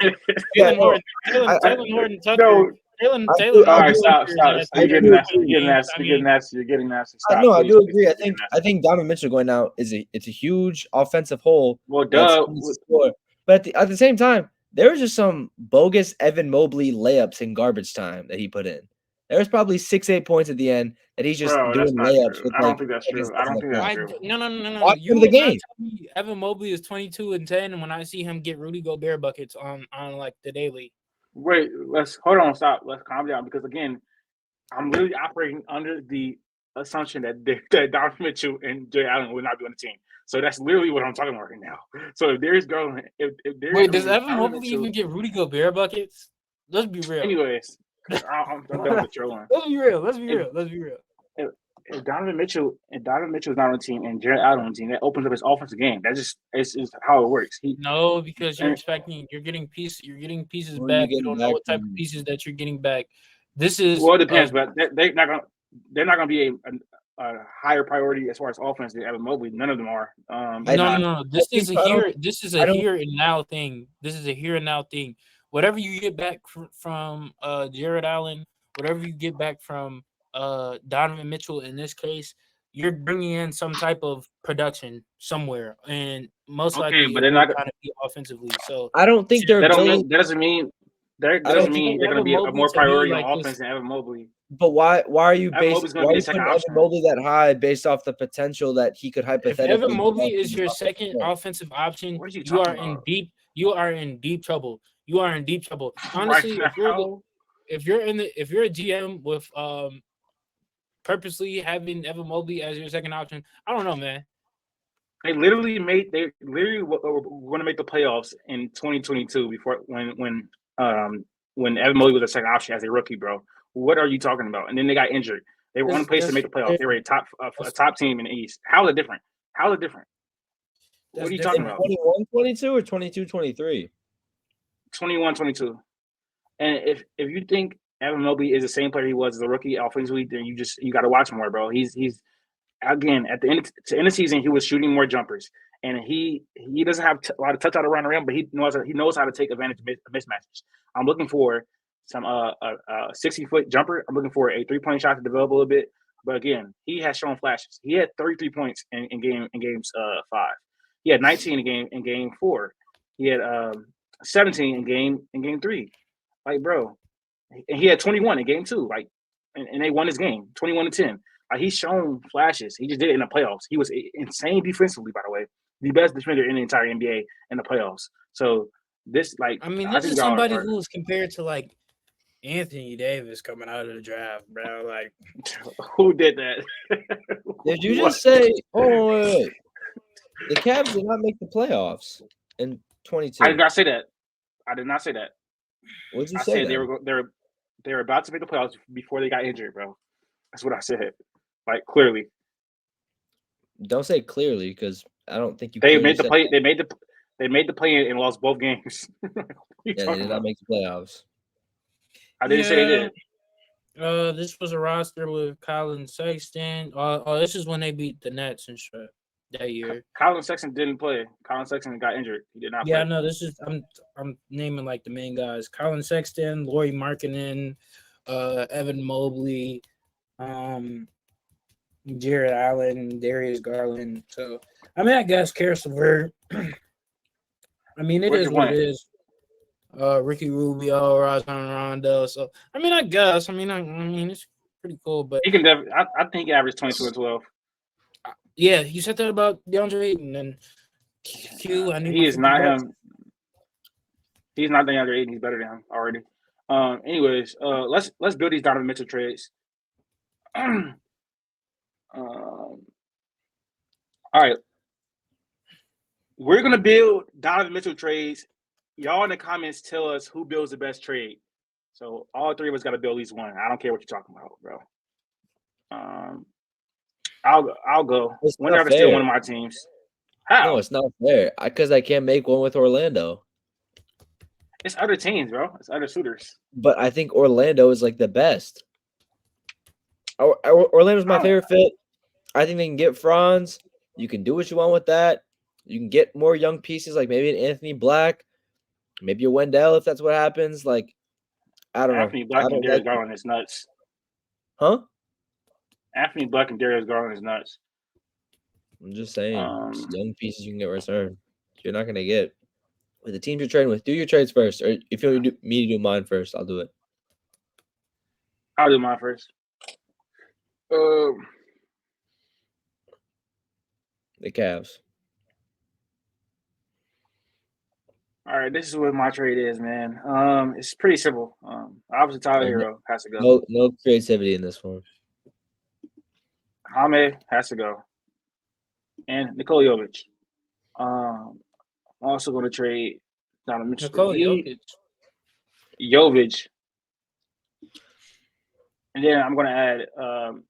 Taylor Horton Tucker. Taylor. All right, stop. You're getting nasty. Stop. No, I do please, agree. I think Donovan Mitchell going out it's a huge offensive hole. Well, duh. But at the same time, there was just some bogus Evan Mobley layups in garbage time that he put in. There was probably 6-8 points at the end that he's just doing layups. I don't think that's true. No. Watch You the game. Evan Mobley is 22 and 10, and when I see him get Rudy Gobert buckets on like the daily. Wait, hold on, stop. Let's calm down, because again, I'm really operating under the assumption that Donovan Mitchell and Jay Allen will not be on the team. So that's literally what I'm talking about right now. So if there's going, wait, does Evan Mobley even get Rudy Gobert buckets? Let's be real. Anyways, I'm done with trolling. Let's be real. If Donovan Mitchell is not on the team and Jared Allen on the team, that opens up his offensive game. That just is how it works. No, because you're getting pieces back. You don't know what type of pieces that you're getting back. This is it depends, but they're not gonna be a higher priority as far as offense than Evan Mobley. None of them are. No. This is a here and now thing. This is a here and now thing. Whatever you get back from Jared Allen, whatever you get back from Donovan Mitchell in this case, you're bringing in some type of production somewhere, and most likely, but they're not going to be offensively. So I don't think that doesn't mean they're going to be a more priority on offense than Evan Mobley. But why are you putting Evan Mobley that high based off the potential that he could hypothetically? If Evan Mobley is your second offensive option, you are in deep trouble. You are in deep trouble. Honestly, if you're a GM with purposely having Evan Mobley as your second option, I don't know, man. They literally were going to make the playoffs in 2022 before when Evan Mobley was a second option as a rookie, bro. What are you talking about? And then they got injured. They were on pace to make the playoffs. They were a top team in the East. How is it different? How is it different? What are you talking about? 21-22 or 22-23? 21-22. And if you think Evan Mobley is the same player he was as a rookie offensively, then you got to watch more, bro. He's again at the end of the season he was shooting more jumpers, and he doesn't have a lot of touch out around the rim, but he knows how to take advantage of mismatches. I'm looking for some 60-foot jumper. I'm looking for a 3-point shot to develop a little bit. But again, he has shown flashes. He had 33 points in games 5. He had 19 in game 4. He had 17 in game 3. Like, bro, and he had 21 in game 2. Like, and they won his game 21-10. Like, he's shown flashes. He just did it in the playoffs. He was insane defensively, by the way, the best defender in the entire NBA in the playoffs. So this, like, I mean, this is somebody who's compared to like Anthony Davis coming out of the draft, bro. Like, who did that? Did you just say? Oh, wait. The Cavs did not make the playoffs in 22. I did not say that. What did you I say? said they were about to make the playoffs before they got injured, bro. That's what I said. Like, clearly. Don't say clearly, because I don't think you. They made the play. They made the play and lost both games. They did not make the playoffs. I didn't say they did. This was a roster with Colin Sexton. This is when they beat the Nets and shit that year. Colin Sexton didn't play. Colin Sexton got injured. He did not play. Yeah, no, this is I'm naming like the main guys. Colin Sexton, Lauri Markkanen, Evan Mobley, Jared Allen, Darius Garland. So I mean, I guess Karis LeVert. I mean, it is what it is. Ricky Rubio, Rajon Rondo. So I mean, I guess. I mean, it's pretty cool. But he can definitely. I think he averaged 22 and 12. Yeah, you said that about DeAndre Ayton and Q. He is not him. He's not DeAndre Ayton. He's better than him already. Anyways, let's build these Donovan Mitchell trades. All right, we're gonna build Donovan Mitchell trades. Y'all in the comments tell us who builds the best trade. So all three of us got to build at least one. I don't care what you're talking about, bro. I'll go. When are still one of my teams? How? No, it's not fair. Because I can't make one with Orlando. It's other teams, bro. It's other suitors. But I think Orlando is like the best. Orlando's my favorite fit. I think they can get Franz. You can do what you want with that. You can get more young pieces, like maybe an Anthony Black, maybe a Wendell if that's what happens. Like, I don't know. Anthony Black and Darius Garland is nuts. Huh? Anthony Black and Darius Garland is nuts. I'm just saying, young pieces you can get returned. You're not gonna get with the teams you're trading with. Do your trades first, or if you want me to do mine first, I'll do it. I'll do mine first. The Cavs. All right, this is what my trade is, man. It's pretty simple. Obviously, Tyler Hero has to go. No creativity in this one. Jaime has to go, and Nikola Jovic. I'm also going to trade Donovan Mitchell. Jovic. And then I'm going to add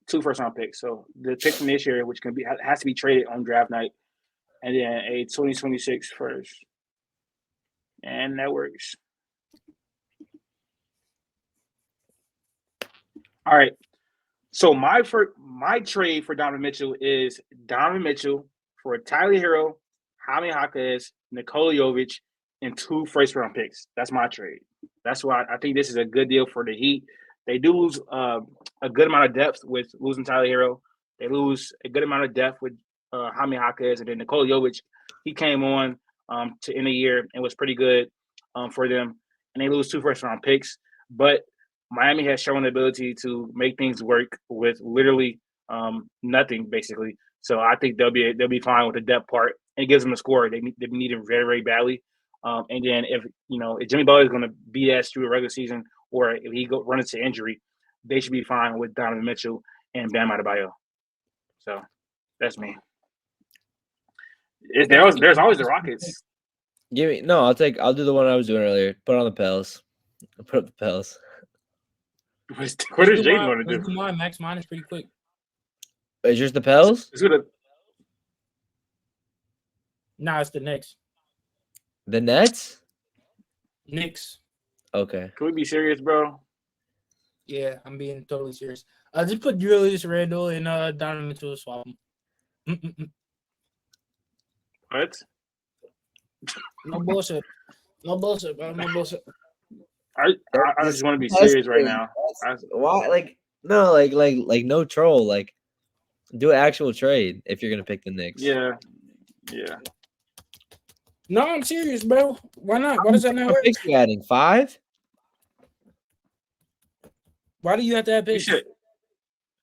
2 first-round picks. So the pick from this year, which has to be traded on draft night, and then a 2026 first. And that works. All right. So my trade for Donovan Mitchell is Donovan Mitchell for Tyler Hero, Jaime Jaquez, Nikola Jovic, and 2 first-round picks. That's my trade. That's why I think this is a good deal for the Heat. They do lose a good amount of depth with losing Tyler Hero. They lose a good amount of depth with Jaime Jaquez, and then Nikola Jovic. He came on to end the year and was pretty good for them. And they lose 2 first-round picks. But Miami has shown the ability to make things work with literally nothing, basically. So I think they'll be fine with the depth part. It gives them a score. They need him very, very badly. And then if Jimmy Butler is going to be that through a regular season, or if he run into injury, they should be fine with Donovan Mitchell and Bam Adebayo. So that's me. There's always the Rockets. I'll do the one I was doing earlier. Put on the Pels. I'll put up the Pels. What is Jaden going to do? Let's do mine. Max, mine is pretty quick. Is yours the Pels? Nah, it's the Knicks. The Nets? Knicks. Okay. Can we be serious, bro? Yeah, I'm being totally serious. I just put Julius Randle and Donovan Mitchell to swap them. What? No bullshit. No bullshit, bro. No bullshit. I just want to be serious right now. Why? Like no troll. Like, do an actual trade if you're gonna pick the Knicks. Yeah. No, I'm serious, bro. Why not? Why does that not work? Picks you adding 5? Why do you have to have picks?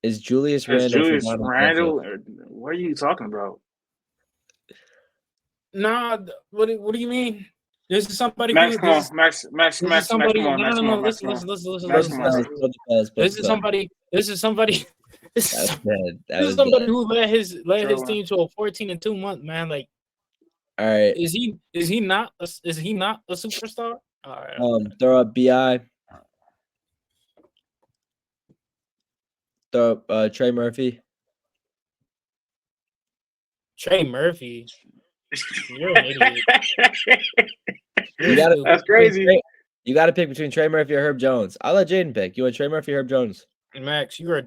Is Julius Randle? Julius Randle? What are you talking about? Nah, what do you mean? This is somebody. Max, come on, Max, somebody. come on, Max, No. Max, Listen. This Is somebody. This is somebody who led his team to a 14-2 month, man. Like, all right. Is he not a superstar? All right. Throw up BI. Throw up Trey Murphy. Trey Murphy. You're an idiot. That's crazy. You got to pick between Trey Murphy or Herb Jones. I'll let Jaden pick. You want Trey Murphy or Herb Jones? Max, you're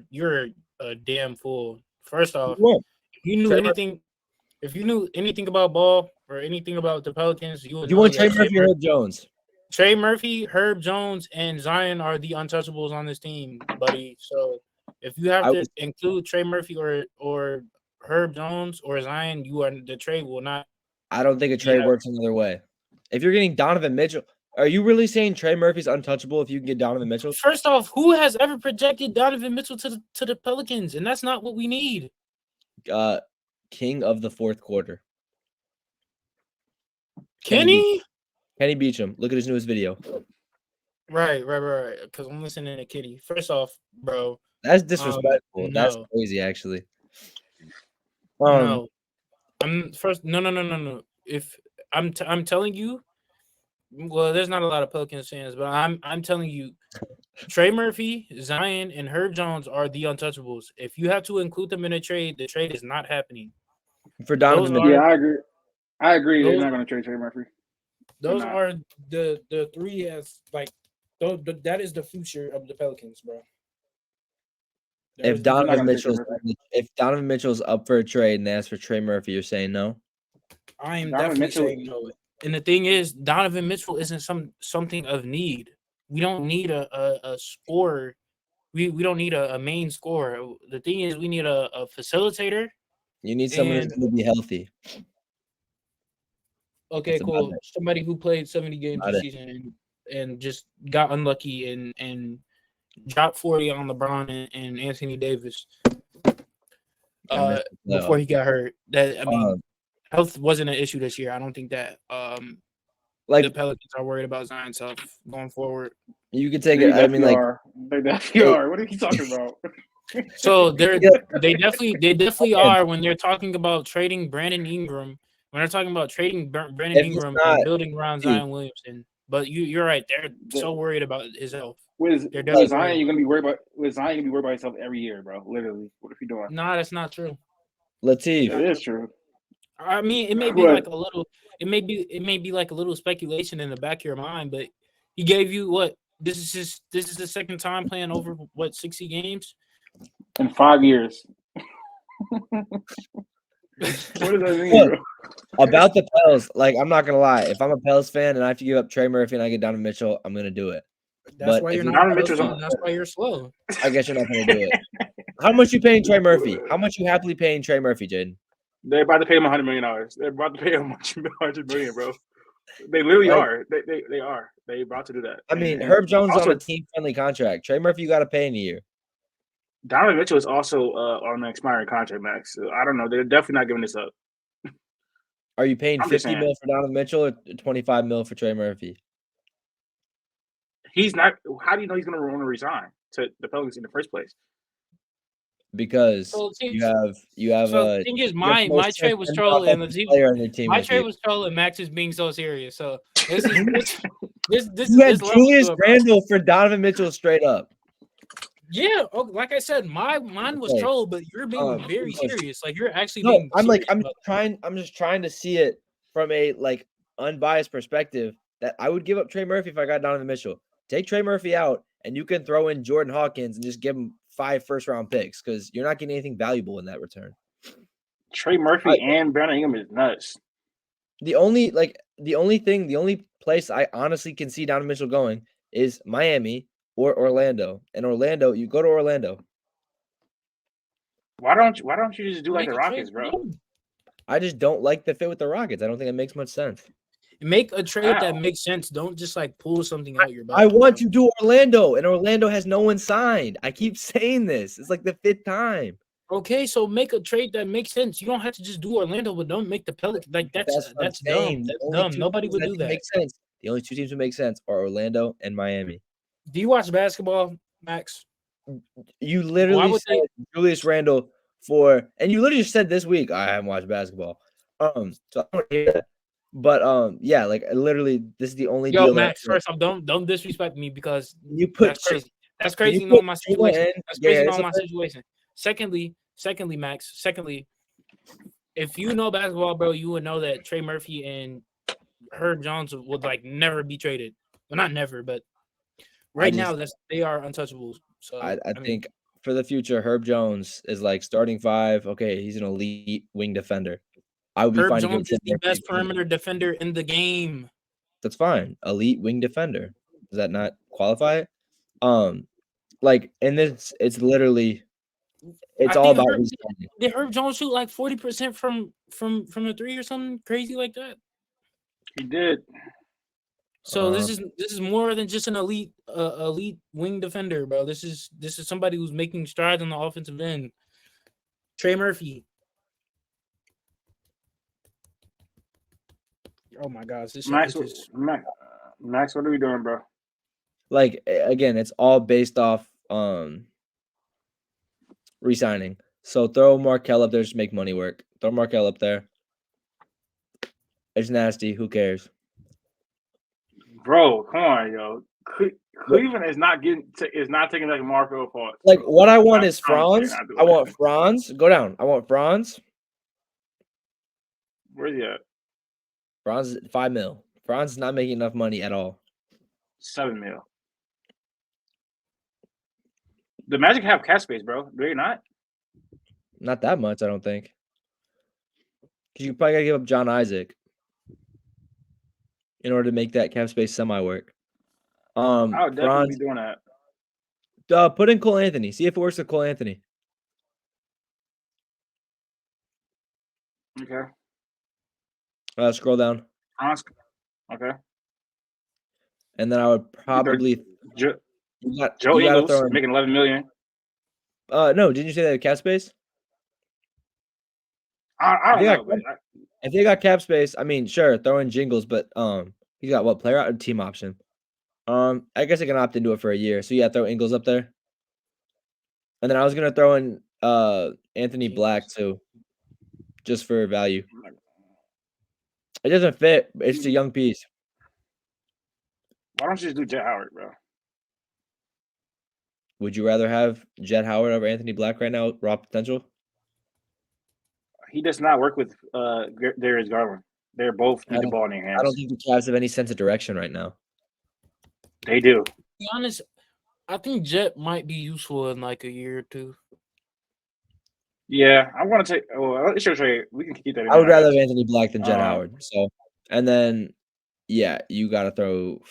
a damn fool. First off, if you knew anything about ball or anything about the Pelicans, you would. You want Trey Murphy or Herb Jones? Trey Murphy, Herb Jones, and Zion are the untouchables on this team, buddy. So if you have to include Trey Murphy or Herb Jones or Zion, the trade will not. I don't think a trade works another way. If you're getting Donovan Mitchell, are you really saying Trey Murphy's untouchable if you can get Donovan Mitchell? First off, who has ever projected Donovan Mitchell to the Pelicans? And that's not what we need. King of the fourth quarter. Kenny Beacham. Look at his newest video. Right. Because I'm listening to Kitty. First off, bro. That's disrespectful. No. That's crazy, actually. No. No. If I'm telling you, well, there's not a lot of Pelicans fans, but I'm telling you, Trey Murphy, Zion, and Herb Jones are the untouchables. If you have to include them in a trade, the trade is not happening. For Donovan Mitchell. Yeah, I agree. They're not going to trade Trey Murphy. Those are the three that is the future of the Pelicans, bro. If Donovan Mitchell's up for a trade and they ask for Trey Murphy, you're saying no? I am definitely saying no. And the thing is, Donovan Mitchell isn't something of need. We don't need a scorer. We don't need a main scorer. The thing is, we need a facilitator. You need someone who's going to be healthy. Okay, that's cool. Somebody who played 70 games this season and just got unlucky and dropped 40 on LeBron and Anthony Davis before he got hurt. Health wasn't an issue this year. I don't think that the Pelicans are worried about Zion's health going forward. You could take it. I mean, they definitely are. What are you talking about? So they definitely are when they're talking about trading Brandon Ingram. When they're talking about trading Brandon Ingram and building around Zion Williamson. But you're right. They're so worried about his health. With Zion, you're gonna be worried about. With Zion, you're gonna be worried about yourself every year, bro. Literally, what are you doing? Nah, that's not true. Latif, it is true. I mean, it may be like a little. It may be like a little speculation in the back of your mind, but he gave you what? This is the second time playing over 60 games in 5 years. What does that mean, bro? About the Pels, I'm not gonna lie. If I'm a Pels fan and I have to give up Trey Murphy and I get Donovan Mitchell, I'm gonna do it. That's why you're not. That's why you're slow. I guess you're not gonna do it. How much you paying Trey Murphy? How much you happily paying Trey Murphy, Jaden? They're about to pay him $100 million. They're about to pay him $100 million, bro. They literally are. They are. They about to do that. I mean, Herb Jones also, on a team-friendly contract. Trey Murphy, you got to pay in a year. Donovan Mitchell is also on an expiring contract, Max. So I don't know. They're definitely not giving this up. Are you paying $50 million for Donovan Mitchell or $25 million for Trey Murphy? He's not. How do you know he's going to want to resign to the Pelicans in the first place? because So, you have so the thing is, you have my trade was troll, and Latif, player on your team. my trade Latif. was troll, and Max is being so serious. So this is this You had level Julius to it, bro. Randle for Donovan Mitchell straight up. Yeah, like I said, mine was Okay. troll, but you're being very because- serious. Like you're actually No, being I'm serious like about I'm just trying to see it from a like unbiased perspective that I would give up Trey Murphy if I got Donovan Mitchell. Take Trey Murphy out, and you can throw in Jordan Hawkins and just give him 5 first-round picks because you're not getting anything valuable in that return. Trey Murphy and Brandon Ingram is nuts. The only place I honestly can see Donovan Mitchell going is Miami or Orlando. And Orlando, you go to Orlando. Why don't you just do like Make the a Rockets, trade. bro? I just don't like the fit with the Rockets. I don't think it makes much sense. Make a trade How? that makes sense. Don't just like pull something out your butt. I want to do Orlando, and Orlando has no one signed. I keep saying this. It's like the 5th time. Okay, so make a trade that makes sense. You don't have to just do Orlando, but don't make the Pelicans. Like that's what I'm dumb. saying. That's The only dumb. two Nobody teams would I do think that. make sense. The only 2 teams that make sense are Orlando and Miami. Do you watch basketball, Max? You literally would said Julius Randle and you literally just said this week I haven't watched basketball. So I don't hear that. But yeah, like literally, this is the only Yo, deal Max. that First off, don't disrespect me because you put. that's crazy. That's crazy you knowing put my Tua situation. in, That's yeah, crazy it's knowing my okay. situation. Secondly, Max. If you know basketball, bro, you would know that Trey Murphy and Herb Jones would like never be traded. Well, not never, but right now they are untouchables. So I mean, think for the future, Herb Jones is like starting 5. Okay, he's an elite wing defender. I would be Herb fine to give Jones is Trey the best Murphy. perimeter defender in the game. That's fine. Elite wing defender. Does that not qualify it? Like, and it's literally, it's all about responding. Did Herb Jones shoot like 40% from the 3 or something crazy like that? He did. So this is more than just an elite wing defender, bro. This is somebody who's making strides on the offensive end. Trey Murphy. Oh my gosh, this Max, is Max, what are we doing, bro? Like, again, it's all based off re-signing. So throw Markel up there, just make money work. Throw Markel up there. It's nasty. Who cares? Bro, come on, yo. Cleveland is not taking like Marco for. Like, what I want is Franz. I want Franz. Go down. I want Franz. Where's he at? Franz is $5 million. Franz is not making enough money at all. $7 million. The Magic have cap space, bro. Do they not? Not that much, I don't think. Because you probably got to give up John Isaac in order to make that cap space semi work. I would definitely be doing that. Put in Cole Anthony. See if it works with Cole Anthony. Okay. Scroll down. Okay. And then I would probably Joe you gotta Ingles throw in, making $11 million. No, didn't you say they had cap space? I don't know. If they got cap space, I mean, sure, throw in Jingles, but he's got what, player out, team option? I guess I can opt into it for a year. So yeah, throw Ingles up there. And then I was gonna throw in Anthony Black too, just for value. It doesn't fit. It's a young piece. Why don't you just do Jet Howard, bro? Would you rather have Jet Howard over Anthony Black right now, raw potential? He does not work with Darius Garland. They're both need the ball in their hands. I don't think the Cavs have any sense of direction right now. They do. To be honest, I think Jet might be useful in like a year or two. Yeah, I want to take. Oh, it's your trade. We can keep that. I would rather have Anthony Black than Jet Howard. So, and then, yeah, you got to throw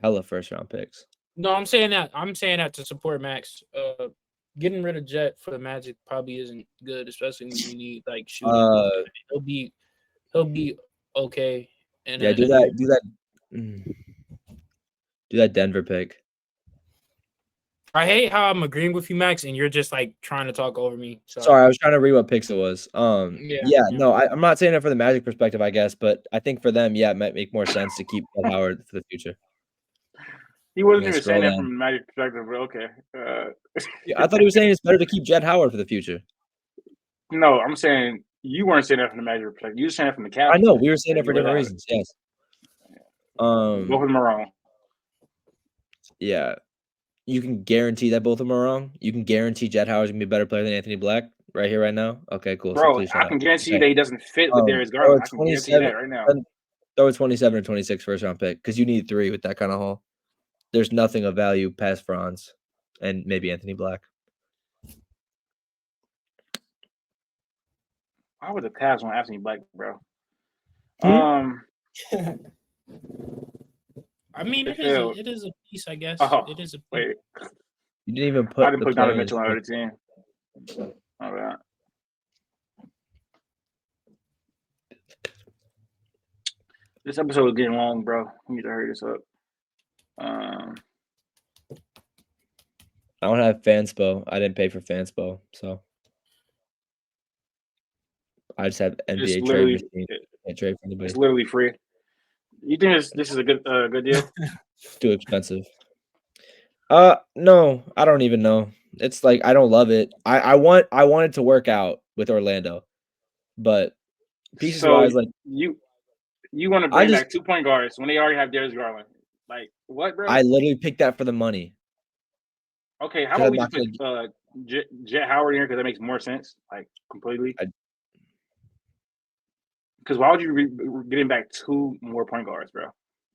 hella first round picks. No, I'm saying that to support Max. Getting rid of Jet for the Magic probably isn't good, especially when you need like shooting. He'll be okay. And yeah, do that Denver pick. I hate how I'm agreeing with you, Max, and you're just like trying to talk over me. Sorry, I was trying to read what picks it was. No, I'm not saying it for the Magic perspective, I guess, but I think for them, yeah, it might make more sense to keep Jet Howard for the future. He wasn't gonna even scroll saying that down. from a Magic perspective, but okay. I thought he was saying it's better to keep Jet Howard for the future. No, I'm saying you weren't saying that from the Magic perspective. You were saying that from the Cavs. I know we were saying it for You were different loud. reasons. Yes. Both of them are wrong. Yeah. You can guarantee that both of them are wrong. You can guarantee Jet Howard's gonna be a better player than Anthony Black right here, right now. Okay, cool. So Bro, please shut I can up. guarantee you Okay. that he doesn't fit with Darius Garland. I can guarantee you that right now. Throw a 27 or 26 first round pick because you need 3 with that kind of haul. There's nothing of value past Franz and maybe Anthony Black. Why would the Cavs want Anthony Black, bro? I mean, it is a piece, I guess. It is a piece. Wait. You didn't even put. I didn't put Donovan Mitchell on the team. All right. This episode is getting long, bro. We need to hurry this up. I don't have Fanspo. I didn't pay for Fanspo, so I just have NBA trade machine. Can't trade for anybody. It's literally free. You think this is a good deal? Too expensive. No, I don't even know. It's like I don't love it. I want it to work out with Orlando, but pieces wise, like you want to bring back 2 point guards when they already have Darius Garland. Like what, bro? I literally picked that for the money. Okay, how about we just put Jet Howard in here because that makes more sense, like completely. Because why would you be getting back 2 more point guards, bro?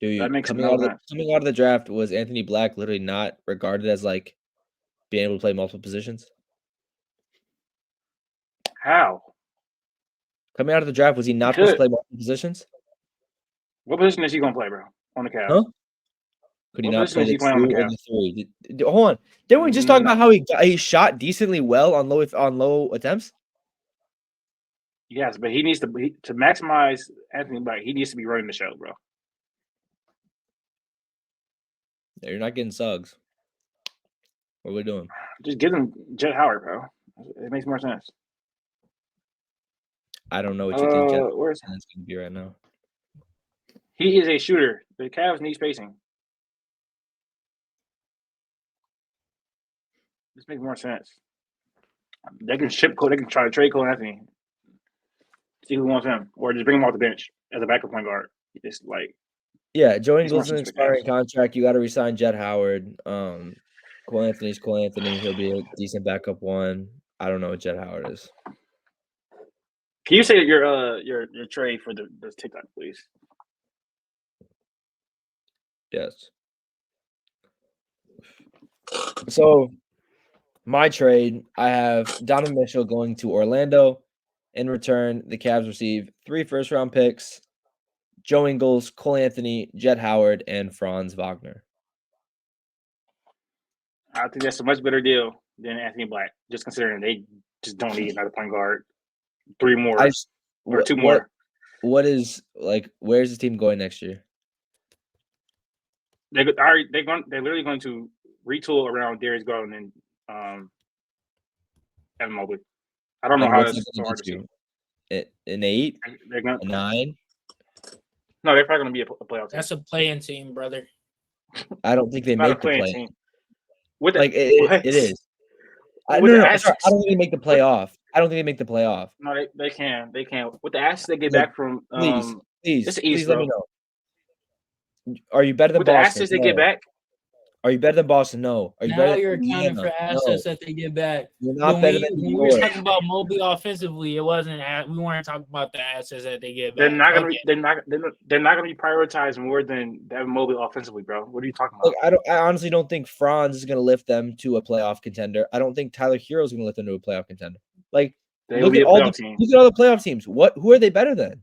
Dude, that makes coming out of the draft, was Anthony Black literally not regarded as like being able to play multiple positions? How? Coming out of the draft, was he not supposed to play multiple positions? What position is he gonna play, bro? On the Cavs? Huh? Could he not play the 2 or the 3? Hold on. Didn't we just talk about how he shot decently well on low attempts? Yes, but he needs to maximize Anthony Black. He needs to be running the show, bro. Yeah, you're not getting Suggs. What are we doing? Just give him Jet Howard, bro. It makes more sense. I don't know what you think Jet Howard's going to be right now. He is a shooter. The Cavs need spacing. This makes more sense. They can ship Cole. They can try to trade Cole Anthony. See who wants him, or just bring him off the bench as a backup point guard. It's like, yeah, Joe Ingles an expiring contract. You got to resign Jet Howard. Cole Anthony's Cole Anthony. He'll be a decent backup one. I don't know what Jet Howard is. Can you say your trade for the TikTok, please? Yes. So, my trade, I have Donovan Mitchell going to Orlando. In return, the Cavs receive 3 first-round picks, Joe Ingles, Cole Anthony, Jet Howard, and Franz Wagner. I think that's a much better deal than Anthony Black, just considering they just don't need another point guard. 3 more or 2 more. What is where's the team going next year? They're literally going to retool around Darius Garland and Evan Mobley. I don't know how that's so hard to do. An 8? They're gonna, a 9? No, they're probably going to be a playoff team. That's a play-in team, brother. I don't think they make the play. Team. It is. I don't think they make the playoff. I don't think they make the playoff. No, they can. They can. With the assets they get back from please let me know. Are you better than Boston? With the assets they get back? Are you better than Boston? No. Are you better? You're accounting for assets that they get back. You're not better than New York. When we were talking about Mobley offensively, we weren't talking about the assets that they get back. They're not gonna be prioritized more than Devin Mobley offensively, bro. What are you talking about? Look, I honestly don't think Franz is gonna lift them to a playoff contender. I don't think Tyler Hero is gonna lift them to a playoff contender. Like look at all the playoff teams. Who are they better than?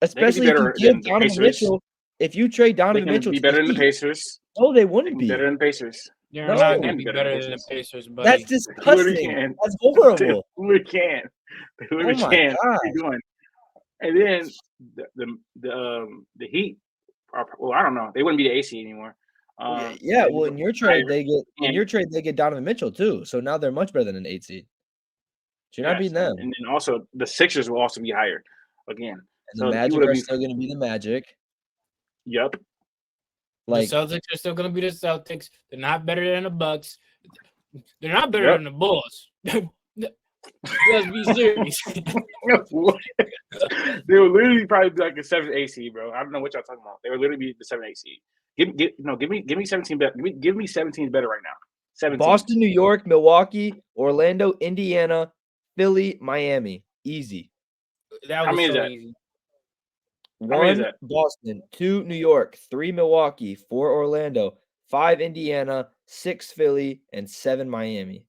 Especially if you give Donovan Mitchell. If you trade Donovan Mitchell, be better than the Pacers. No, they wouldn't be better than the Pacers. They're not going to be better than the Pacers, buddy. That's disgusting. That's horrible. Who can? Who can? What are you doing? And then the Heat. Well, I don't know. They wouldn't be the AC anymore. Well, in your trade they get Donovan Mitchell too. So now they're much better than an 8 seed. So you're not beating them. And then also the Sixers will also be higher again. And the Magic are still going to be the Magic. Yep. Like the Celtics are still going to be the Celtics. They're not better than the Bucks. They're not better than the Bulls. Let's be serious. They would literally probably be like the 7th seed, bro. I don't know what y'all talking about. They would literally be the 7th seed. Give me 17 better. Give me 17 better right now. 17. Boston, New York, Milwaukee, Orlando, Indiana, Philly, Miami. Easy. That How was many is so that? easy. How many is 1 that? Boston, 2 New York, 3 Milwaukee, 4 Orlando, 5 Indiana, 6 Philly, and 7 Miami.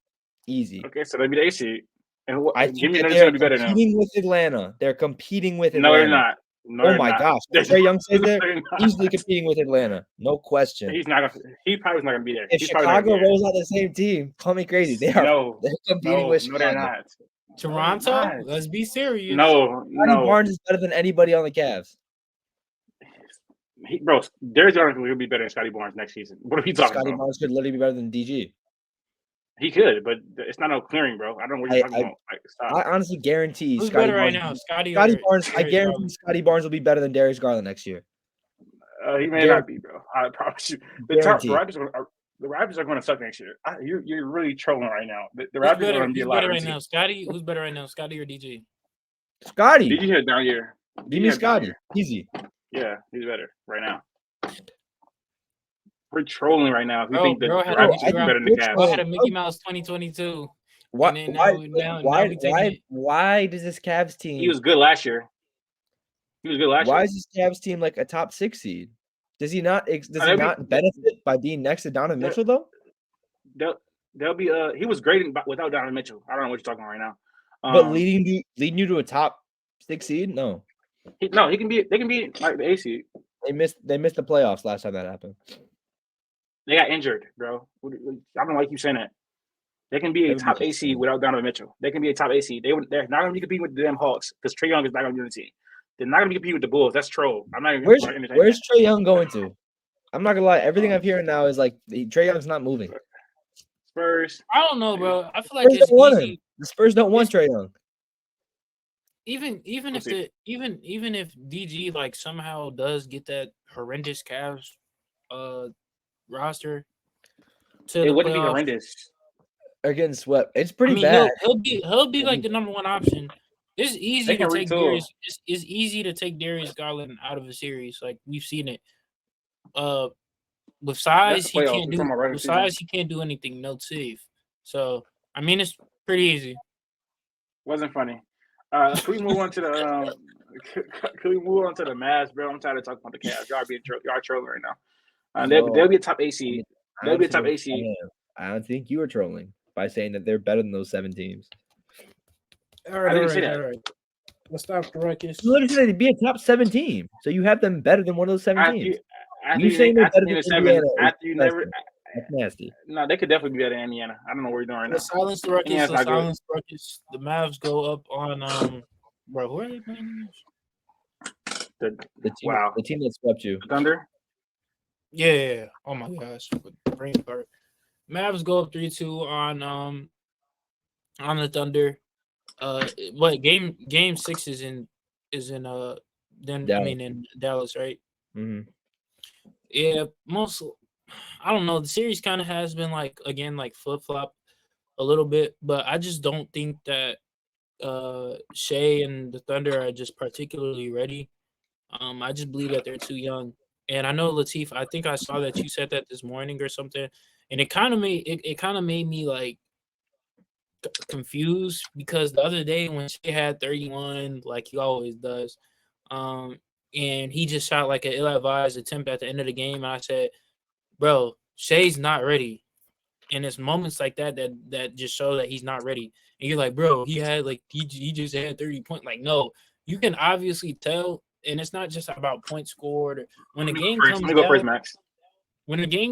Easy. Okay, so they'd be the 8th seed. And I give think me that another they're team to be better than them. competing with Atlanta. They're competing with No, Atlanta. they're not. No, Oh they're my not. gosh. They're Trey Young says they're they're not. easily competing with Atlanta. No question. He's not gonna. He probably was not gonna be there. If He's probably not Chicago gonna be there. rolls out the same team, call me crazy. They're competing with No, they're Chicago. not. Toronto? No, they're not. Let's be serious. Scotty Barnes is better than anybody on the Cavs. Bro, Darius Garland will be better than Scotty Barnes next season. What are you talking Scotty about? Barnes could literally be better than DG. He could, but it's not no clearing, bro. I don't know what you're talking about. Like, stop. I honestly guarantee Who's Scotty better right Barnes. now? Scotty Barnes. I Darius guarantee Garland? Scotty Barnes will be better than Darius Garland next year. He may not be, bro. I promise you. The Raptors are going to suck next year. You're really trolling right now. The Raptors are going to be a lot better of right now. Scotty, who's better right now? Scotty or DG? Scotty. DG had down year. Give me Scotty. Easy. Yeah, he's better right now. We're trolling right now. If we Bro, think that bro the had Raptors are better than the Bro Cavs. had a Mickey Mouse 2022. Why does this Cavs team? He was good last year. Why is this Cavs team like a top 6 seed? Does he not? Does he not benefit by being next to Donovan Mitchell though? They'll be. He was great without Donovan Mitchell. I don't know what you're talking about right now. But leading you to a top 6 seed? No. He can be. They can be like the A seed. They missed the playoffs last time that happened. They got injured, bro. I don't know why you keep saying that. They can be a top A seed without Donovan Mitchell. They can be a top A seed. They're not going to be competing with the damn Hawks because Trae Young is not going to be on the team. They're not going to be competing with the Bulls. That's troll. I'm not even. Where's Trae Young going to? I'm not gonna lie. Everything I'm hearing now is like Trae Young's not moving. Spurs. I don't know, bro. I feel like it's easy. The Spurs don't want Trae Young. Even if DG like somehow does get that horrendous Cavs roster to it the wouldn't playoffs, be horrendous. They're getting swept. It's pretty bad. He'll be like the number 1 option. It's easy to take Darius. It's easy to take Darius Garland out of a series. Like we've seen it. With size, he can't do. With size, he can't do anything. No save. So I mean, it's pretty easy. Wasn't funny. Can we move on to the? Can we move on to the Mavs, bro? I'm tired of talking about the Cavs. Y'all trolling right now. They'll be a top A seed. They'll be a top A seed. I don't think you were trolling by saying that they're better than those 7 teams. All right, I didn't say that. All right. Let's stop the ruckus. You literally said they'd be a top 7 team, so you have them better than one of those 7 teams. You saying they're better than Indiana? After you never. That's nasty. No, they could definitely be better than Indiana. I don't know what you're doing right now. Silence the ruckus. The Mavs go up on bro. Who are they playing? The team that swept you. The Thunder. Yeah. Oh my gosh. Brain fart. Mavs go up 3-2 on the Thunder. What game 6 is in Dallas. In Dallas, right? Mm-hmm. Yeah, I don't know. The series kind of has been like flip-flop a little bit, but I just don't think that Shea and the Thunder are just particularly ready. I just believe that they're too young. And I know Latif, I think I saw that you said that this morning or something, and it kind of made me like confused because the other day when Shea had 31, like he always does, and he just shot like an ill-advised attempt at the end of the game, and I said, bro, Shea's not ready. And it's moments like that just show that he's not ready. And you're like, bro, he just had 30 points. Like, no, you can obviously tell, and it's not just about points scored. When the game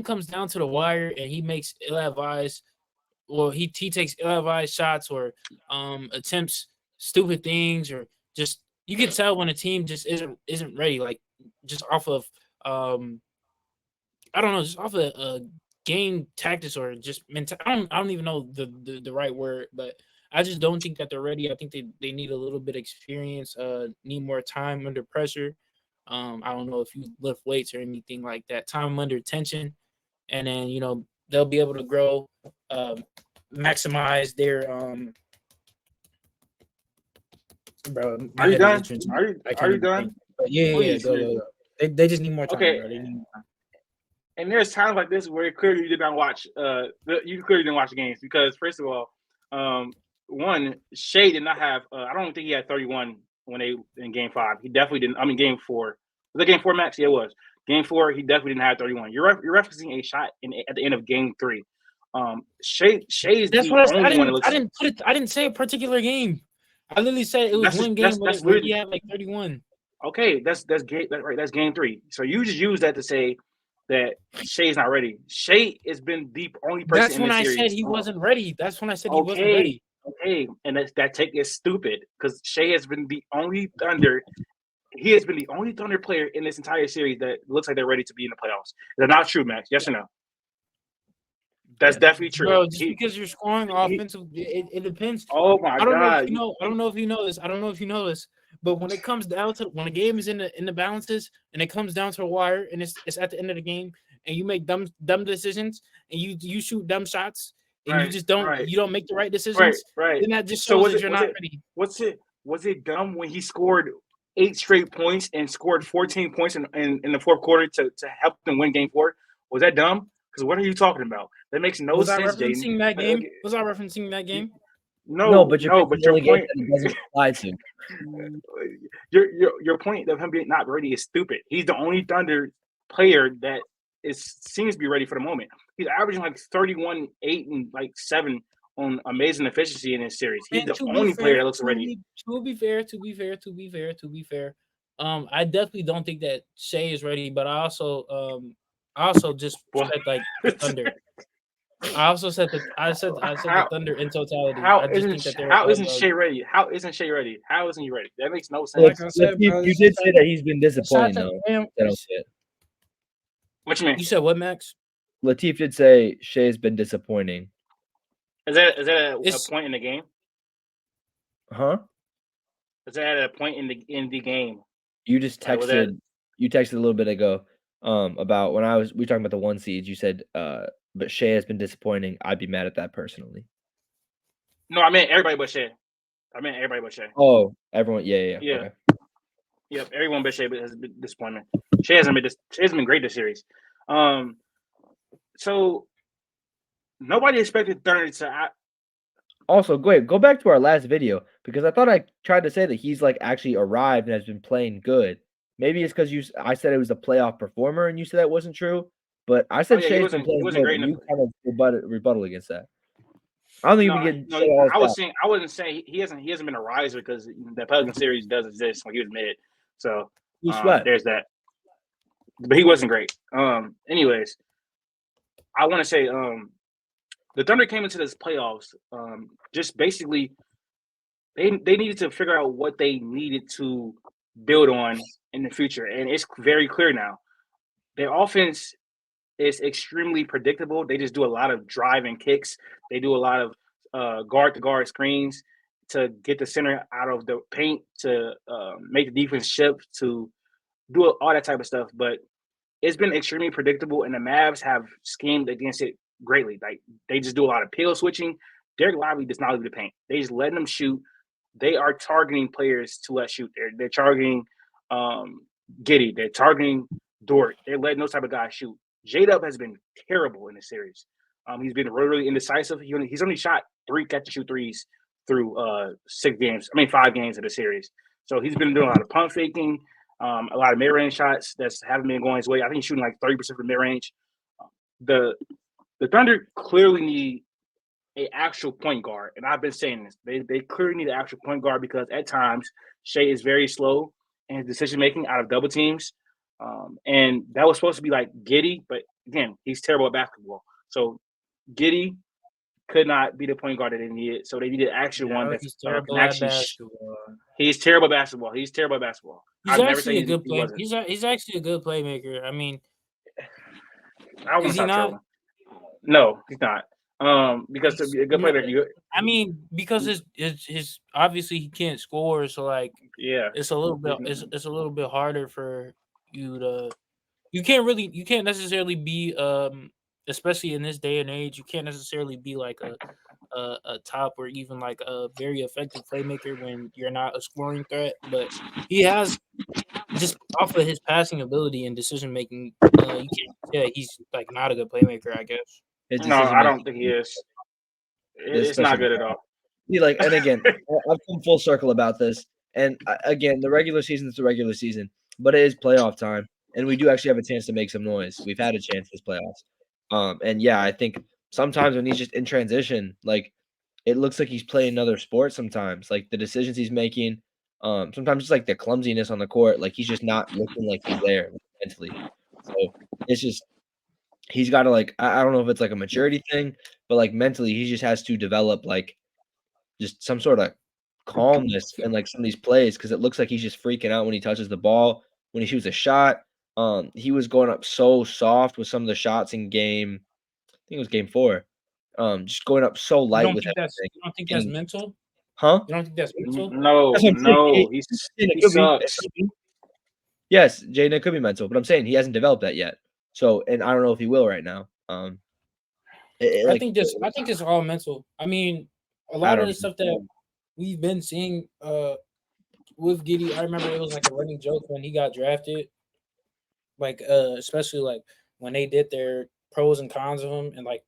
comes down to the wire and he makes ill-advised, or he takes ill-advised shots or attempts stupid things, or just you can tell when a team just isn't ready, like just off of I don't know, just off of game tactics or just mental. I don't even know the right word, but I just don't think that they're ready. I think they need a little bit of experience, need more time under pressure. I don't know if you lift weights or anything like that. Time under tension, and then they'll be able to grow, maximize their Bro, my Are you head is done? itching. I Are can't you even done? think. But yeah, Please. go. They just need more time, Okay. bro. They need more time. And there's times like this where clearly you did not watch. You clearly didn't watch the games because first of all, one Shea did not have. I don't think he had 31 when they in Game 5. He definitely didn't. I mean, Game 4. Was it Game 4, Max? Yeah, it was. Game 4. He definitely didn't have 31. You're referencing a shot at the end of Game 3. Shea is That's the what only one that looks. I didn't say a particular game. I literally said it was one game where he had like 31. Okay, that's game. Right, that's Game 3. So you just use that to say that Shea's not ready. Shea has been the only person. That's in when this I series. said he wasn't ready. That's when I said he wasn't ready. Okay, and that take is stupid because Shea has been the only Thunder. He has been the only Thunder player in this entire series that looks like they're ready to be in the playoffs. Is that not true, Max? Yes or no? That's definitely true. Bro, just because you're scoring offensive, it depends. Oh my God! I don't know if you know this. I don't know if you know this. But when it comes down to when a game is in the balances and it comes down to a wire and it's at the end of the game and you make dumb decisions and you shoot dumb shots and you just don't make the right decisions, then that just shows that you're not ready. Was it dumb when he scored 8 straight points and scored 14 points in the fourth quarter to help them win Game 4? Was that dumb? Because what are you talking about? That makes no sense. Was I referencing that game? Was I referencing that game? No, but your point doesn't apply to. Your point of him being not ready is stupid. He's the only Thunder player that seems to be ready for the moment. He's averaging like 31, 8, and like 7 on amazing efficiency in this series. He's the only player that looks ready. To be fair, I definitely don't think that Shea is ready, but I also just said like the Thunder. I also said the Thunder in totality. How isn't Shea ready? How isn't Shea ready? How isn't he ready? That makes no sense. Like I said, you did say that he's been disappointing though. What you mean? You said what, Max? Latif did say Shea's been disappointing. Is that a point in the game? Huh? Is that a point in the game? You just texted. You texted a little bit ago. About when we talking about the 1 seeds. You said, but Shea has been disappointing. I'd be mad at that personally. No, I meant everybody but Shea. Oh, everyone. Yeah. Okay. Yep, everyone but Shea has been disappointment. Shea hasn't been great this series. So nobody expected Thunder to. Also, go back to our last video because I thought I tried to say that he's like actually arrived and has been playing good. Maybe it's because I said it was a playoff performer and you said that wasn't true. But I said Shea's been playing good. And you kind of rebuttal against that. I don't think we get. I wasn't saying he hasn't been a riser because the Pelican series does exist when he was mid. So there's that. But he wasn't great. Anyways, I want to say the Thunder came into this playoffs just basically they needed to figure out what they needed to build on in the future, and it's very clear now. Their offense is extremely predictable. They just do a lot of drive and kicks. They do a lot of guard-to-guard screens to get the center out of the paint, to make the defense shift, to do all that type of stuff. But it's been extremely predictable, and the Mavs have schemed against it greatly. Like they just do a lot of peel switching. Derek Lively does not leave the paint. They just letting them shoot. They are targeting players to let shoot. They're targeting Giddey. They're targeting Dort. They're letting those type of guys shoot. J-Dub has been terrible in this series. He's been really, really indecisive. He's only shot 3 catch-and-shoot threes through 5 games of the series. So he's been doing a lot of pump faking, a lot of mid-range shots that haven't been going his way. I think he's shooting like 30% from mid-range. The Thunder clearly need an actual point guard, and I've been saying this. They clearly need an actual point guard because at times Shea is very slow in his decision-making out of double teams. And that was supposed to be like Giddey, but again, he's terrible at basketball. So Giddey could not be the point guard that they needed. So they needed an actual one that's terrible at basketball. He's terrible at basketball. He's actually a good player. He's actually a good playmaker. I mean, is he not? No, he's not. Because to be a good player, I mean, because his obviously he can't score, so like yeah, it's a little bit it's a little bit harder for you to you can't necessarily be especially in this day and age, you can't necessarily be like a top or even like a very effective playmaker when you're not a scoring threat. But he has just off of his passing ability and decision making, you can't say he's like not a good playmaker, I guess. His no, decision I don't making, think he is. It's not especially good at all. see, like, and again, I've come full circle about this. And again, the regular season is the regular season, but it is playoff time, and we do actually have a chance to make some noise. We've had a chance this playoffs, and yeah, I think sometimes when he's just in transition, like it looks like he's playing another sport. Sometimes, like the decisions he's making, sometimes just like the clumsiness on the court, like he's just not looking like he's there mentally. So it's just he's got to like I don't know if it's like a maturity thing, but like mentally he just has to develop like just some sort of calmness in like some of these plays because it looks like he's just freaking out when he touches the ball, when he shoots a shot. He was going up so soft with some of the shots in I think it was game 4. Just going up so light with everything. You don't think that's And mental? huh? You don't think that's mental? No, That's what I'm saying. no, It he could be. sucks. Yes, Jaden, it could be mental, but I'm saying he hasn't developed that yet. So, and I don't know if he will right now. I think it's all mental. I mean, a lot of the stuff that we've been seeing with Giddy, I remember it was like a running joke when he got drafted. Like especially like when they did their pros and cons of him and like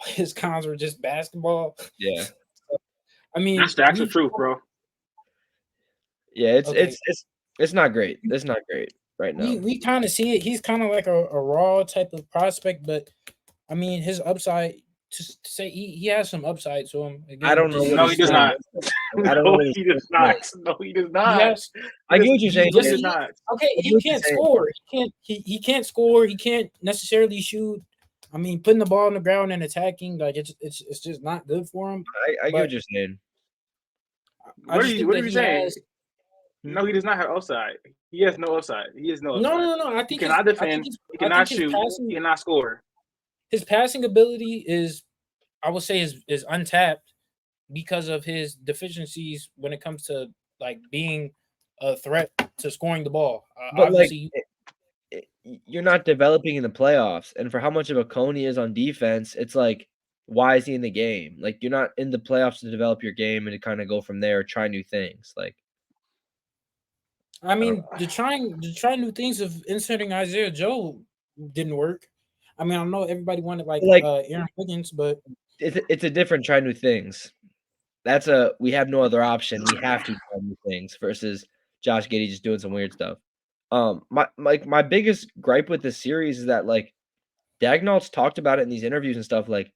his cons were just basketball. Yeah. I mean, That's the actual truth, bro. Yeah, it's not great. It's not great right now. We kind of see it. He's kind of like a raw type of prospect, but I mean, his upside to say he has some upside to him. Again, I don't know. No, he does not. I don't know. No, he does not. No, he does not. Yes, I get what you're saying. He does not. Okay, he can't score. He can't score. He can't necessarily shoot. I mean, putting the ball on the ground and attacking, like it's just not good for him. I get what you're saying. What are you saying? No, he does not have upside. He has no upside. He has no upside. No. I think he cannot defend. He cannot shoot. He cannot score. His passing ability is, I would say, is untapped because of his deficiencies when it comes to like being a threat to scoring the ball. But obviously, like, you're not developing in the playoffs, and for how much of a cone he is on defense, it's like, why is he in the game? Like, you're not in the playoffs to develop your game and to kind of go from there, try new things. Like, I mean, the trying new things of inserting Isaiah Joe didn't work. I mean, I know everybody wanted like Aaron Wiggins, but it's a different try new things. That's we have no other option. We have to try new things versus Josh Giddey just doing some weird stuff. My biggest gripe with this series is that like Dagnall's talked about it in these interviews and stuff. Like,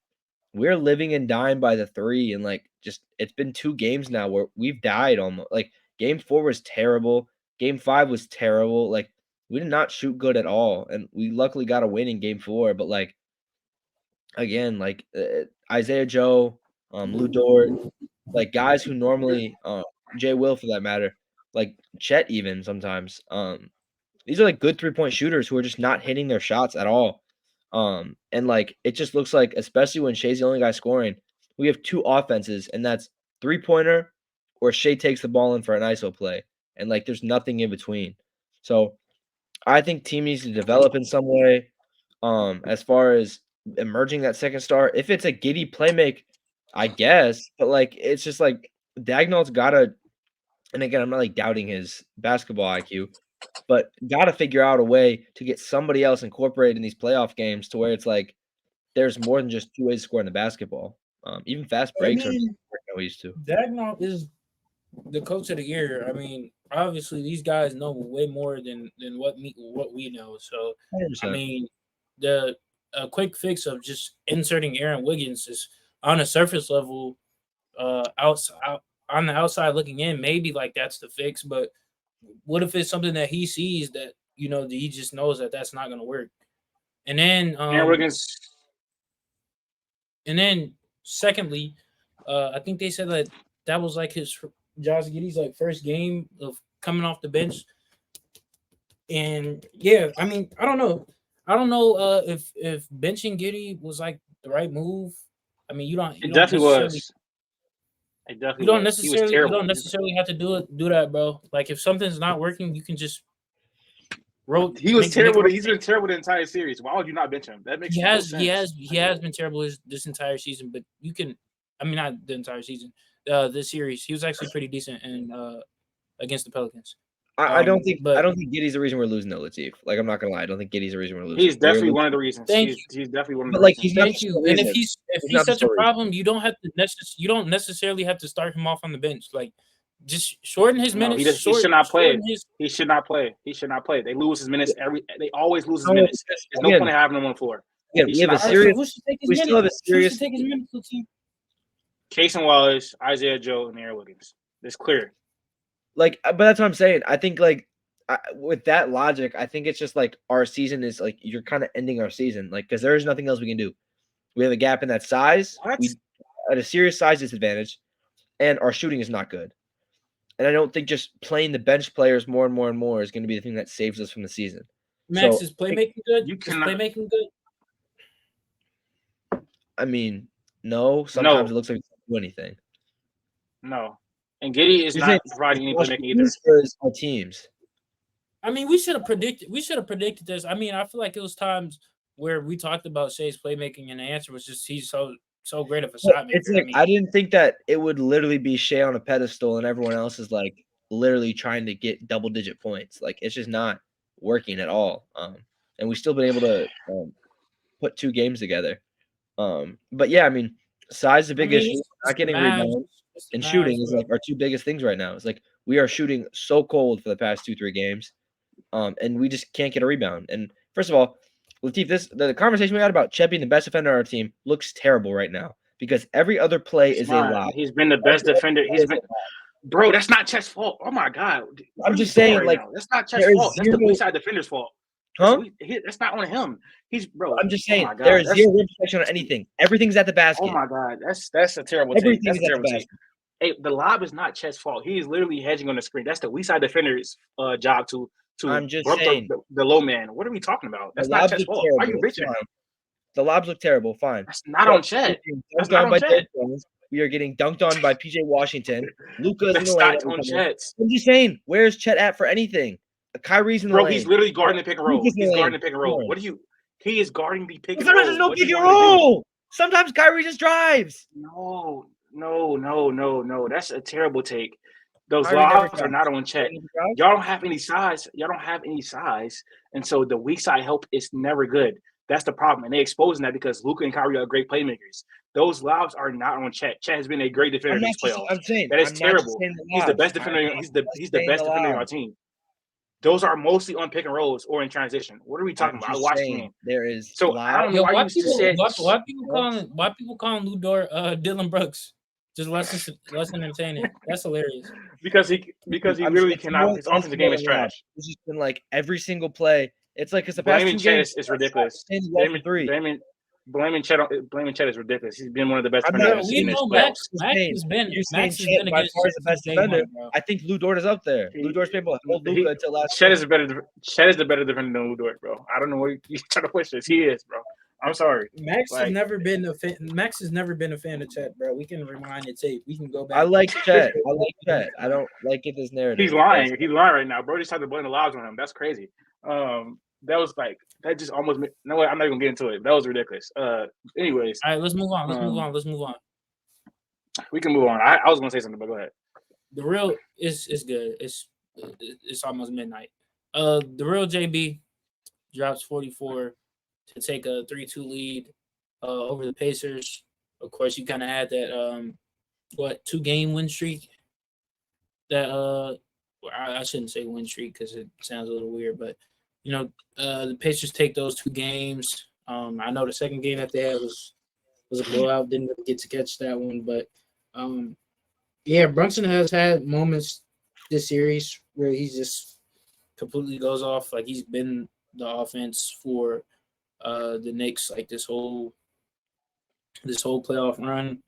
we're living and dying by the 3, and like just it's been 2 games now where we've died almost. Like game 4 was terrible. Game 5 was terrible. Like, we did not shoot good at all, and we luckily got a win in game 4. But like again, like Isaiah Joe, Lou Dort, like guys who normally Jay Will for that matter, like Chet even sometimes. These are like good 3-point shooters who are just not hitting their shots at all. And like it just looks like, especially when Shea's the only guy scoring, we have 2 offenses, and that's 3-pointer or Shea takes the ball in for an ISO play. And like there's nothing in between. So I think team needs to develop in some way. As far as emerging that second star, if it's a Giddy playmake, I guess, but like it's just like Dagnall's gotta, and again, I'm not like doubting his basketball IQ, but gotta figure out a way to get somebody else incorporated in these playoff games to where it's like there's more than just 2 ways to score in the basketball. Even fast breaks are we used to. Dagnall is the coach of the year. I mean, obviously these guys know way more than what we know. So 100%. I mean, a quick fix of just inserting Aaron Wiggins is on a surface level, outside on the outside looking in, maybe like that's the fix. But what if it's something that he sees that he just knows that that's not going to work? And then Aaron Wiggins. And then secondly, I think they said that was like Josh Giddey's like first game of coming off the bench. And yeah, I mean, I don't know if benching Giddey was like the right move. I mean, you don't definitely necessarily was. It definitely you don't was. He was necessarily terrible. have to do that, bro. Like if something's not working, you can just He was make terrible. a He's been terrible the entire series. Why would you not bench him? That makes no sense. he has been terrible this entire season, but you can I mean not the entire season. This series, he was actually pretty decent in against the Pelicans. I don't think Giddey's the reason we're losing though, Latif. Like I'm not gonna lie, I don't think Giddey's the reason we're losing. He's definitely one of the reasons. Thank you. He's definitely one of But the like reasons. he's not Thank the you. sole And reason. if he's not the such a sole reason. problem, you don't necessarily have to start him off on the bench. Like just shorten his No, minutes. he should not play. shorten his- He should not play. He should not play. They lose his minutes they always lose his No, minutes. There's no again- point in having him on the floor. Again, He we should have a not- serious. Who should take his we still have a minutes? Who serious- should take his minutes, Latif? Casey Wallace, Isaiah Joe, and Aaron Wiggins. It's clear. Like, but that's what I'm saying. I think like with that logic, I think it's just like our season is like you're kind of ending our season, like because there is nothing else we can do. We have a gap in that size. What? We at a serious size disadvantage, and our shooting is not good. And I don't think just playing the bench players more and more and more is going to be the thing that saves us from the season. Max So, is playmaking good. You Is cannot- playmaking good. I mean, no. Sometimes No. it looks like we can't do anything. No. And Giddey is You're not saying providing any Watch playmaking the either. teams versus our teams. I mean, we should have predicted this. I mean, I feel like it was times where we talked about Shay's playmaking, and the answer was just he's so great of a shot maker. It's like I didn't think that it would literally be Shea on a pedestal and everyone else is like literally trying to get double-digit points. Like it's just not working at all. And we've still been able to put 2 games together. But yeah, I mean, size is a big issue. Not getting rebounds and shooting is like our 2 biggest things right now. It's like we are shooting so cold for the past 2-3 games, and we just can't get a rebound. And first of all, Latif, the conversation we had about Chet being the best defender on our team looks terrible right now because every other play is a lob. He's been the best defender. Bro, that's not Chet's fault. Oh my God. I'm just saying, like, that's not Chet's fault. That's the weak side defender's fault. Huh? That's not on him. I'm just saying, there is zero protection on anything. Everything's at the basket. Oh my God, that's a terrible take. Everything's That's a at the terrible take. basket. Hey, the lob is not Chet's fault. He is literally hedging on the screen. That's the weak side defender's job to I'm just bump saying. the low man. What are we talking about? That's The not lobs Chet's look fault. Why are terrible. you It's bitching? fine. The lobs look terrible. Fine. That's not on Chet. That's not on Chet. We are getting dunked on by PJ Washington. Luka's in That's the lane. not on Chet. I'm just saying, where's Chet at for anything? Kyrie's in the Bro, lane. he's literally guarding the pick and roll. Luka's in He's the guarding lane. the pick and roll. What do you? He is guarding the pick and roll. Sometimes there's no What do pick you and want me to do? roll. Sometimes Kyrie just drives. No. That's a terrible take. Those Kyrie never lobs are drives. not on Chet. Y'all don't have any size. And so the weak side help is never good. That's the problem. And they're exposing that because Luka and Kyrie are great playmakers. Those lobs are not on Chet. Chet has been a great defender this playoffs. I'm saying That is I'm not just terrible. saying the He's the lobs. best defender. He's the best defender on our team. Those are mostly on pick and rolls or in transition. What are we talking about? I watched the game. There is So I don't know why you said why people calling Lou Dort Dylan Brooks? Just less entertaining. That's hilarious. because he literally cannot. His offensive game is trash. It's just been like every single play. It's like it's the past Blaming 2 Chet games. is ridiculous. Blaming Chet is ridiculous. He's been one of the best defenders in this playoffs. Max has been by far the best defender. I think Lou Dort is up there. Lou Dort's been able to hold Luka until last. Chet is the better defender than Lou Dort, bro. I don't know what you trying to push this. He is, bro. I'm sorry. Max has never been a fan of Chet, bro. We can rewind the tape. We can go back. I like Chet. I don't like it this narrative. He's lying. He's lying right now, bro. Just tried to blame the lobs on him. That's crazy. That was like that just almost. No way. I'm not gonna get into it. That was ridiculous. Anyways. All right, let's move on. Let's move on. We can move on. I was gonna say something, but go ahead. The real is good. It's almost midnight. The real JB drops 44 to take a 3-2 lead over the Pacers. Of course, you kind of had that 2-game win streak. That I shouldn't say win streak because it sounds a little weird, but the Pacers take those 2 games. I know the second game that they had was a blowout. Didn't really get to catch that one, but Brunson has had moments this series where he just completely goes off. Like he's been the offense for the Knicks like this whole playoff run.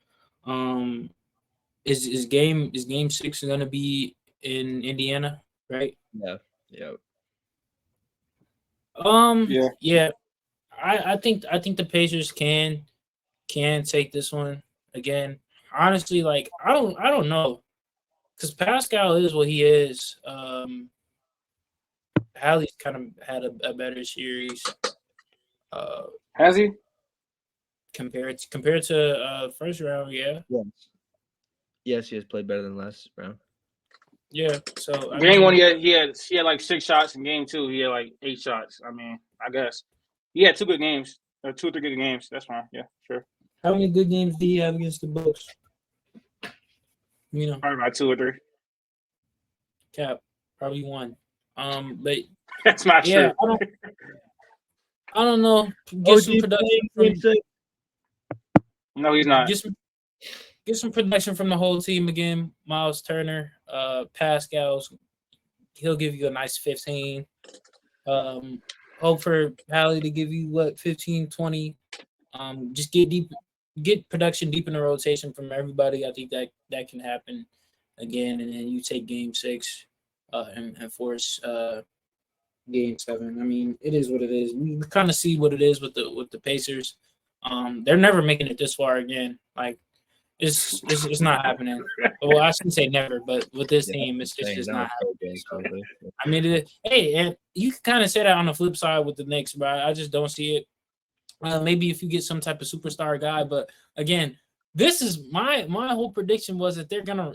Is game 6 going to be in Indiana, right? Yeah. Yeah. I think the Pacers can can take this one again. Honestly, like I don't know, because Pascal is what he is. Hallie's kind of had a better series. Has he? Compared to first round, yeah. Yes, he has played better than last round. Yeah. So Game 1, he had like 6 shots. In game 2, he had like 8 shots. I mean, I guess he had 2 good games, or 2 or 3 good games. That's fine. Yeah, sure. How many good games do you have against the Bucks? You know, Probably about 2 or 3. Cap, probably 1. But That's not yeah, true. I don't know. Get some production from. No, he's not. Get some production from the whole team again. Miles Turner, Pascal's, he'll give you a nice 15. Hope for Hallie to give you 15, 20. Just get production deep in the rotation from everybody. I think that can happen again, and then you take game 6 and force game 7. I mean, it is what it is. We kind of see what it is with the Pacers. They're never making it this far again. Like it's not happening. Well, I shouldn't say never, but with this team, it's just not happening. So, I mean, hey, and you can kind of say that on the flip side with the Knicks, but I just don't see it. Maybe if you get some type of superstar guy, but again, this is my whole prediction was that they're gonna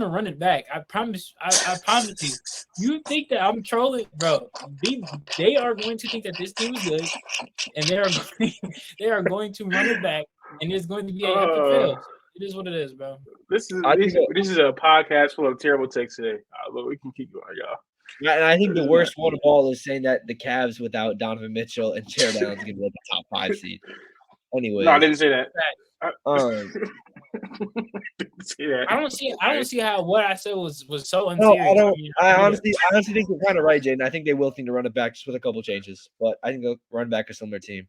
run it back. I promise you. You think that I'm trolling, bro? They are going to think that this team is good, and they are going to run it back, and it's going to be an epic fail. It is what it is, bro. This is a podcast full of terrible takes today. But we can keep going, y'all. Yeah, and I think the worst one of all is saying that the Cavs without Donovan Mitchell and Jared Allen's gonna be like a top 5 seed. Anyway, no, I didn't say that. I don't see how what I said was so unserious. No, I honestly think you're kind of right, Jaden. I think they will think to run it back just with a couple changes, but I think they'll run back a similar team.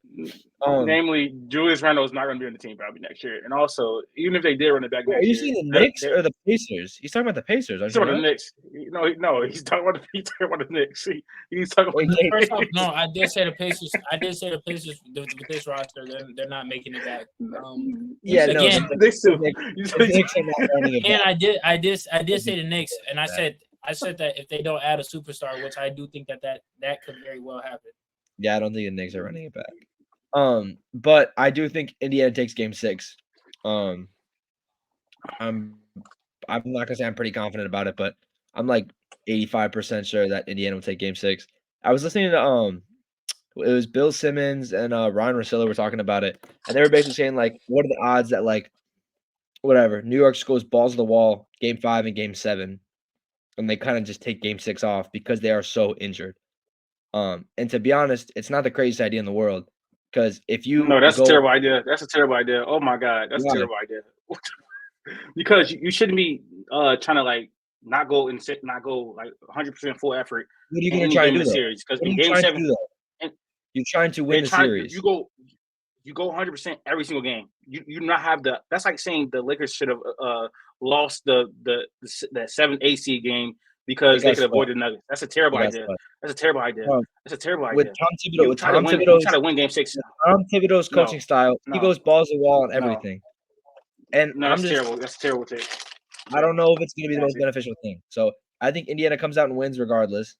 Namely, Julius Randle is not going to be on the team probably next year, and also even if they did run it back next year, are you seeing the Knicks or the Pacers? He's talking about the Pacers. He's talking about the Knicks. No, he's talking about the Knicks. He's talking about no, I did say the Pacers. With this roster, they're not making it back. Again, they still. And I did say the Knicks, and I said that if they don't add a superstar, which I do think that could very well happen. Yeah, I don't think the Knicks are running it back. But I do think Indiana takes game 6. I'm not gonna say I'm pretty confident about it, but I'm like 85% sure that Indiana will take game 6. I was listening to it was Bill Simmons and Ryan Russillo were talking about it, and they were basically saying like, what are the odds that like whatever New York goes balls to the wall game 5 and game 7, and they kind of just take game 6 off because they are so injured. And to be honest, it's not the craziest idea in the world because if you that's a terrible idea. That's a terrible idea. Oh my god, that's a terrible idea. Because you shouldn't be trying to like not go like 100% full effort. What are you going to try to do in the series? Because in game 7, you're trying to win the series. You go 100% every single game. You not have the. That's like saying the Lakers should have lost the 7-8 seed game because they could avoid the Nuggets. That's a terrible idea. That's a terrible idea. That's a terrible idea. With Tom Thibodeau, try to win game 6. Tom Thibodeau's coaching style, he goes balls to the wall on everything. And that's terrible. That's a terrible take. I don't know if it's going to be the most beneficial thing. So I think Indiana comes out and wins regardless.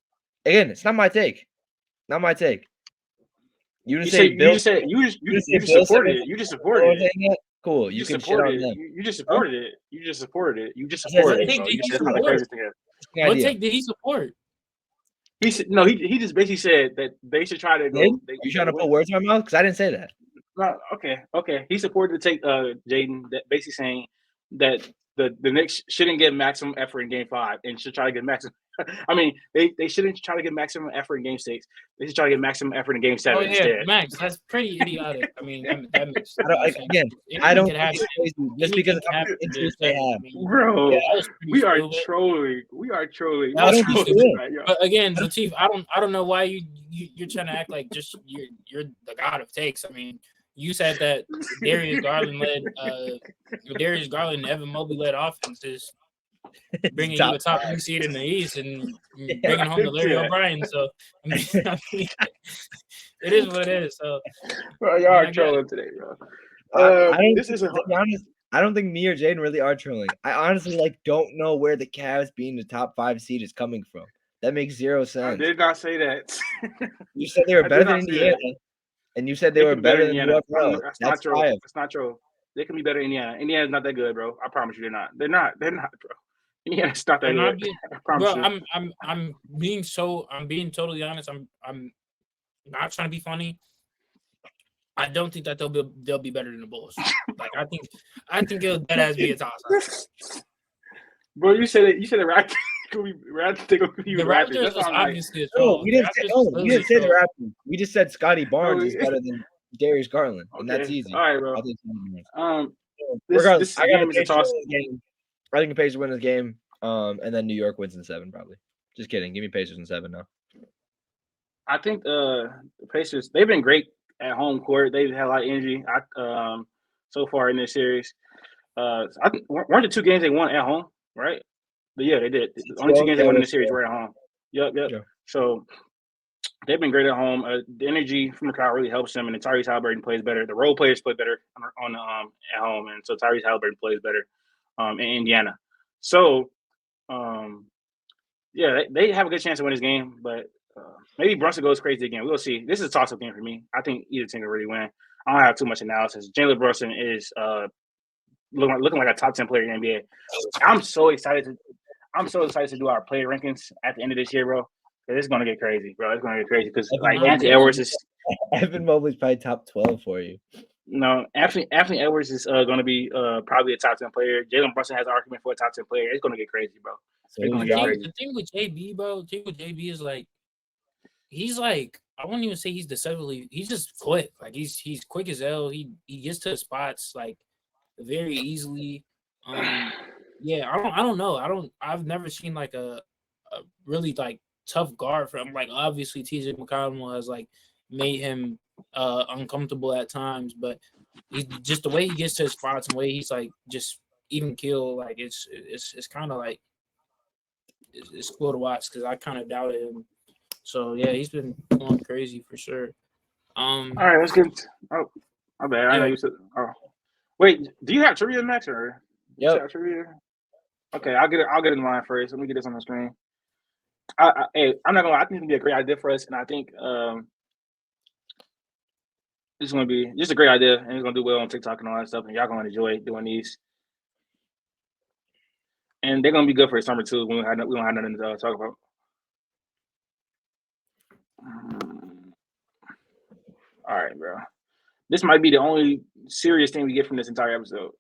Again, it's not my take. Not my take. You just supported it. You just supported it. Cool. You can shit on them. You just supported it. You just supported it. What take did he support? He just basically said that they should try to go. You trying to put words in my mouth? Because I didn't say that. No, okay. He supported the take, Jaden, that basically saying that the Knicks shouldn't get maximum effort in game 5 and should try to get maximum. I mean, they shouldn't try to get maximum effort in game 6. They should try to get maximum effort in game 7 instead. Max, that's pretty idiotic. I mean, that makes I don't think it's crazy just because of interest they have. Bro, we are trolling. We are trolling. But again, Latif, I don't know why you're trying to act like just you're the god of takes. I mean, you said that Darius Garland and Evan Mobley led offenses, bringing you a top 2 seed in the East and bringing home to Larry O'Brien. So, I mean, it is what it is. So, bro, y'all are trolling today, bro. This isn't. To be honest, I don't think me or Jaden really are trolling. I honestly don't know where the Cavs being the top 5 seed is coming from. That makes zero sense. I did not say that. You said they were better than Indiana, and you said they were better than Indiana. UFL. That's not true. That's not true. They can be better than Indiana. Indiana's not that good, bro. I promise you, they're not. They're not, bro. Indiana's not that good. I promise you. I'm being totally honest. I'm not trying to be funny. I don't think that they'll be better than the Bulls. Like I think it'll dead ass be a toss up. Bro, you said the Raptors could be the Raptors. That's obviously a troll. We didn't say the Raptors. We just said Scotty Barnes is better than Darius Garland, and that's easy. All right, bro. Regardless, I got the Pacers win this game. I think the Pacers win this game, and then New York wins in 7 probably. Just kidding. Give me Pacers in 7 now. I think the Pacers, they've been great at home court. They've had a lot of energy so far in this series. I think weren't the 2 games they won at home, right? But yeah, they did. The only 2 games they won in the series were at home. Yep. Yeah. So they've been great at home. The energy from the crowd really helps them, and then Tyrese Haliburton plays better. The role players play better on at home, and so Tyrese Haliburton plays better in Indiana. So, yeah, they have a good chance to win this game, but maybe Brunson goes crazy again. We'll see. This is a toss-up game for me. I think either team will really win. I don't have too much analysis. Jalen Brunson is looking like a top 10 player in the NBA. I'm so excited to do our player rankings at the end of this year, bro. It's gonna get crazy, bro. It's gonna get crazy because Anthony Edwards is. Evan Mobley's probably top 12 for you. No, Anthony Edwards is gonna be probably a top 10 player. Jalen Brunson has an argument for a top 10 player. It's gonna get crazy, bro. The thing with JB, bro. The thing with JB is he's I wouldn't even say he's deceptively. He's just quick. Like he's quick as hell. He gets to the spots very easily. Yeah, I don't know. I've never seen a really tough guard for him. Obviously TJ McConnell has made him uncomfortable at times, but he's just the way he gets to his spots and the way he's just even kill. It's kind of it's cool to watch because I kind of doubted him. So yeah, he's been going crazy for sure. All right, let's get. Oh, my bad. I know you said. Oh, wait. Do you have trivia, Max, or? Yeah. Trivia. Okay, I'll get it in line first. Let me get this on the screen. Hey, I'm not gonna lie. I think it's gonna be a great idea for us, and I think it's gonna be just a great idea, and it's gonna do well on TikTok and all that stuff, and y'all gonna enjoy doing these. And they're gonna be good for the summer too. When we don't have nothing to talk about. All right, bro. This might be the only serious thing we get from this entire episode.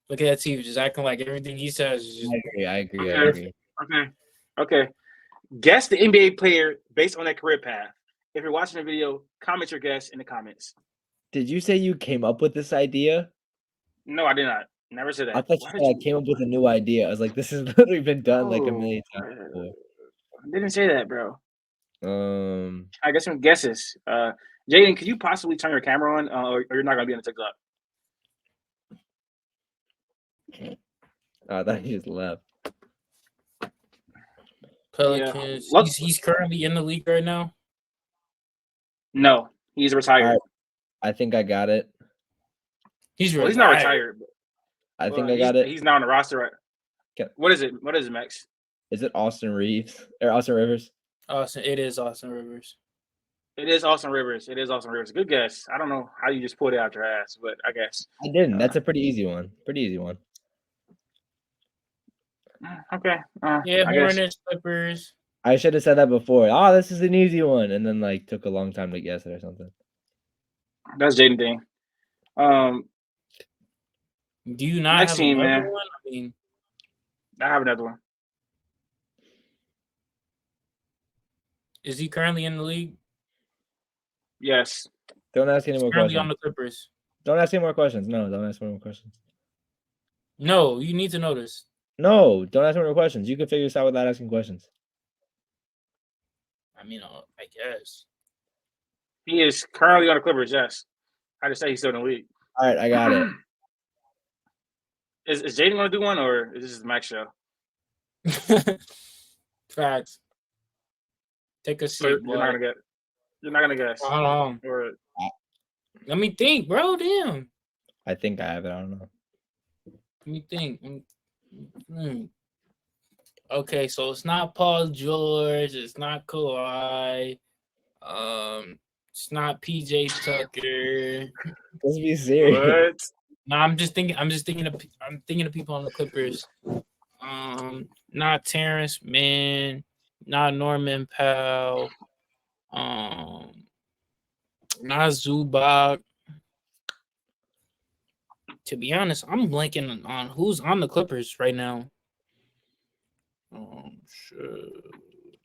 Look at Latif just acting like everything he says is just... I agree. Okay. Guess the NBA player based on their career path. If you're watching the video, comment your guess in the comments. Did you say you came up with this idea? No, I did not. Never said that. I thought you said I came up with a new idea. I was like, this has literally been done a million times before. I didn't say that, bro. I guess some guesses. Jaden, could you possibly turn your camera on, or you're not gonna be on the TikTok? I thought he just left. Pelicans. Yeah. He's currently in the league right now. No, he's retired. Right. I think I got it. He's not retired. I think I got it. He's not on the roster. Right? Okay. What is it, Max? Is it Austin Reeves or Austin Rivers? It is Austin Rivers. It is Austin Rivers. Good guess. I don't know how you just pulled it out your ass, but I guess I didn't. That's a pretty easy one. Okay. Hornets, Clippers. I should have said that before. Oh, this is an easy one, and then took a long time to guess it or something. That's Jaden thing. Do you not next have team, another man? one? I have another one. Is he currently in the league? Yes. Don't ask any more questions. Currently on the Clippers. Don't ask any more questions. No, don't ask any more questions. No, you need to know this. No, don't ask any more questions. You can figure this out without asking questions. I mean, I guess. He is currently on the Clippers, yes. I just say he's still in the league. All right, I got it. Is Jaden going to do one, or is this the Max show? Facts. Take a seat, boy. You're not gonna guess. Hold on. Or Let me think, bro. Damn. I think I have it. I don't know. Let me think. Okay, so it's not Paul George. It's not Kawhi. It's not PJ Tucker. Let's be serious. what? No, I'm thinking of people on the Clippers. Not Terrence Mann, not Norman Powell, not Zubac. To be honest, I'm blanking on who's on the Clippers right now. Shit.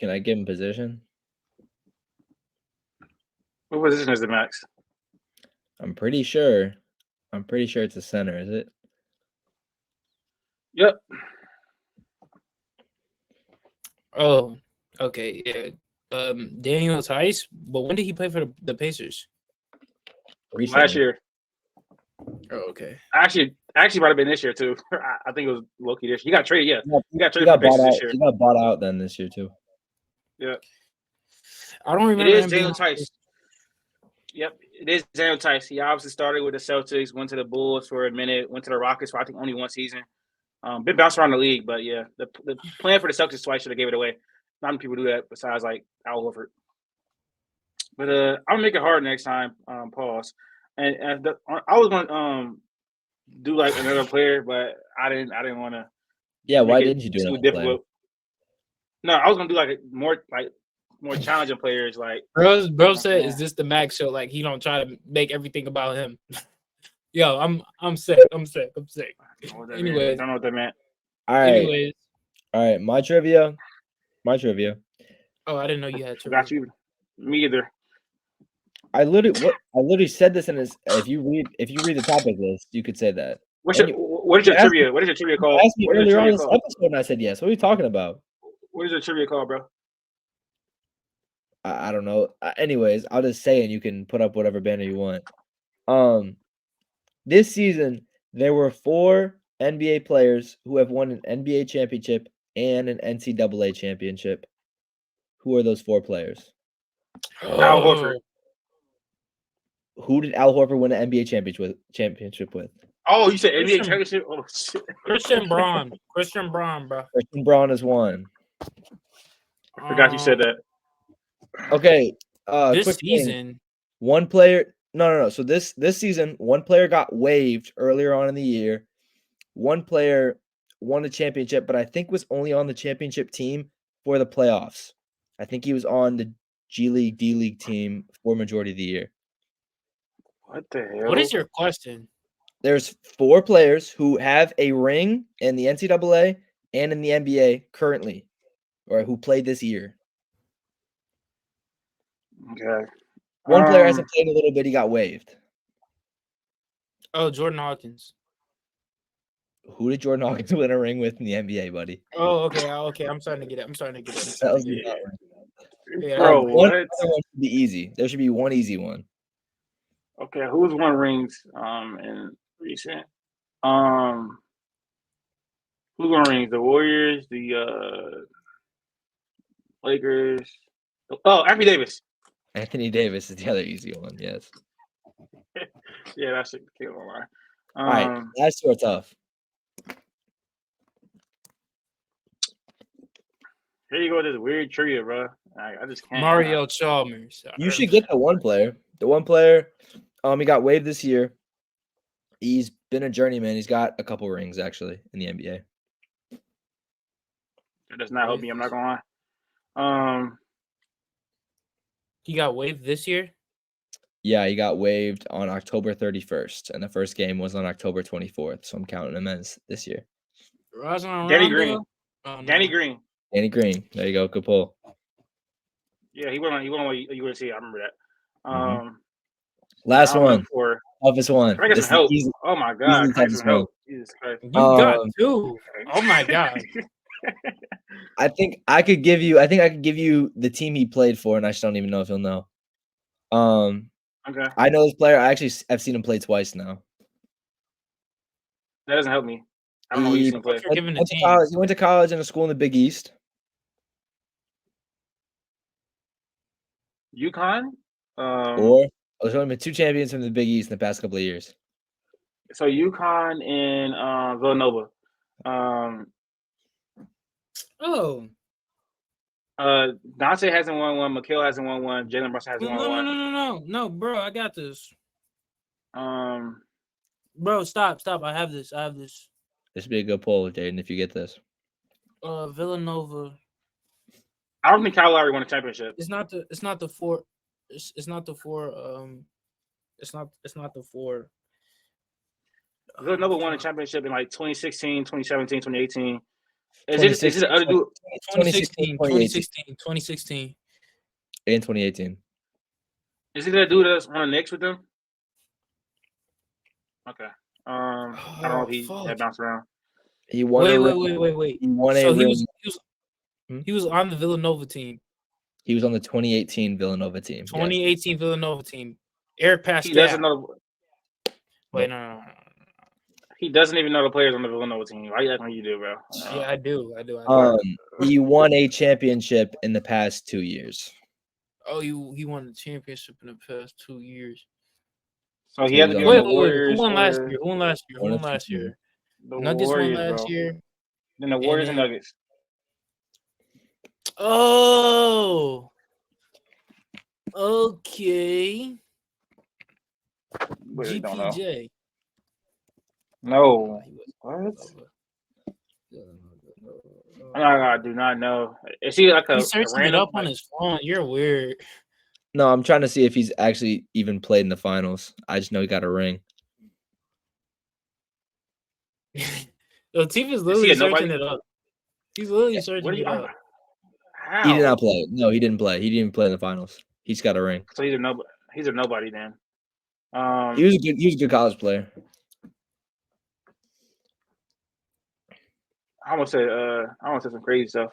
Can I give him position? What position is the Max? I'm pretty sure it's a center, is it? Yep. Oh, okay, yeah. Daniel Tice, but when did he play for the Pacers? Recently. Last year. Oh, okay. Actually might have been this year too. I think it was Loki this year. He got traded, yeah. He got traded He got for bought Pacers out. this year. He got bought out then this year too. Yeah. I don't remember. It is him being Daniel Tice. Yep, it is Daniel Tice. He obviously started with the Celtics, went to the Bulls for a minute, went to the Rockets for I think only one season. Been bounced around the league, but yeah, the plan for the Celtics twice should have gave it away. Not many people do that besides like Al Horford. But I'm gonna make it hard next time. Pause. And I was gonna do like another player, but I didn't want to. Yeah, why didn't you do too it? difficult? No, I was gonna do like more challenging players. Like Bro said, "Is this the Max show?" Like he don't try to make everything about him. Yo, I'm sick. Anyway, I don't know what that meant. All right. Anyways. All right. My trivia. Oh, I didn't know you had trivia. Got you. Me either. I literally said this in this. If you read the topic list, you could say that. What is your trivia? What is your trivia called? You asked me earlier on this episode, and I said yes. What are you talking about? What is your trivia called, bro? I don't know. Anyways, I'll just say, and you can put up whatever banner you want. This season there were 4 NBA players who have won an NBA championship and an NCAA championship. Who are those 4 players? Al Horford. Who did Al Horford win an NBA championship with? Oh, you said NBA championship? Oh shit. Christian Braun, bro. Christian Braun is one. I forgot you said that. Okay. This season, one player. No. So this season, one player got waived earlier on in the year. One player won the championship, but I think was only on the championship team for the playoffs. I think he was on the G League, D League team for majority of the year. What the hell? What is your question? There's 4 players who have a ring in the NCAA and in the NBA currently, or who played this year. Okay. One player hasn't played a little bit. He got waived. Oh, Jordan Hawkins. Who did Jordan Hawkins win a ring with in the NBA, buddy? Oh, okay. I'm starting to get it. Yeah, Bro, one what? should be easy. There should be one easy one. Okay, who's won rings in recent? Who's won rings? The Warriors, the Lakers. Oh, Anthony Davis. Anthony Davis is the other easy one, yes. Yeah, that should kill a line. All right, last 2 are tough. Here you go with this weird trivia, bro. I just can't. Mario Chalmers. You should get the one player. The one player, he got waived this year. He's been a journeyman. He's got a couple rings actually in the NBA. That does not help me. I'm not gonna lie. He got waived this year? Yeah, he got waived on October 31st, and the first game was on October 24th. So I'm counting him as this year. Danny Green. Oh, no. Danny Green. Danny Green. There you go. Good pull. Yeah, he went on USC. I remember that. Last one. Toughest one. Can I get some help? Oh my god. Can I get some help? Jesus Christ. You got 2. Oh my god. I think I could give you the team he played for, and I just don't even know if you'll know. Okay. I know this player. I've seen him play twice now. That doesn't help me. I don't know what you've seen play. He went to college in a school in the Big East. UConn? Or there's only been 2 champions from the Big East in the past couple of years. So UConn and Villanova. Dante hasn't won one. Mikhail hasn't won one. Jalen Brunson hasn't won one. No, bro. I got this. Bro, stop. I have this. This would be a good poll, Jaden, if you get this. Villanova. I don't think Cal already won a championship. It's not the four. It's not the four. Villanova won a championship in like 2016, 2017, 2018. Is it the other dude? 2016, 2016. And 2018. Is it that dude that's on the Knicks with them? Okay. I don't know if he had bounced around. He won. Wait. He won he was on the Villanova team. He was on the 2018 Villanova team. 2018 Villanova team. Eric Pascal. He doesn't know. Wait, no. He doesn't even know the players on the Villanova team. Why you acting like you do, bro? Yeah, I do. He won a championship in the past 2 years. Oh, he won the championship in the past 2 years. So he had to be on the Warriors. Who won last year? The Nuggets Warriors, won last bro. year. Then the Warriors and Nuggets. Oh. Okay. But GPJ. No. What? I do not know. Is he like He's searching it up on his phone? You're weird. No, I'm trying to see if he's actually even played in the finals. I just know he got a ring. Latif is literally searching it up. He's literally searching it up. How? He did not play. No, he didn't play. He didn't even play in the finals. He's got a ring. So he's a nobody then. He was a good college player. I almost said some crazy stuff.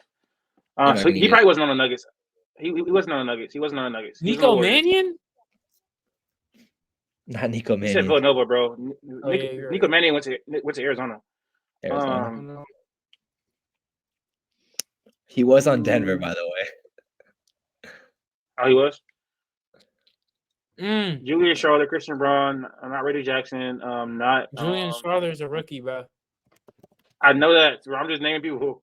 So he probably wasn't on the Nuggets. He wasn't on the Nuggets. Nico Mannion? Not Nico Mannion. He said Villanova, bro. Nico Mannion went to Arizona. He was on Denver, by the way. Oh, he was? Julius Schroeder, Christian Braun, not Reggie Jackson. Not Julian Schroeder is a rookie, bro. I know that. I'm just naming people.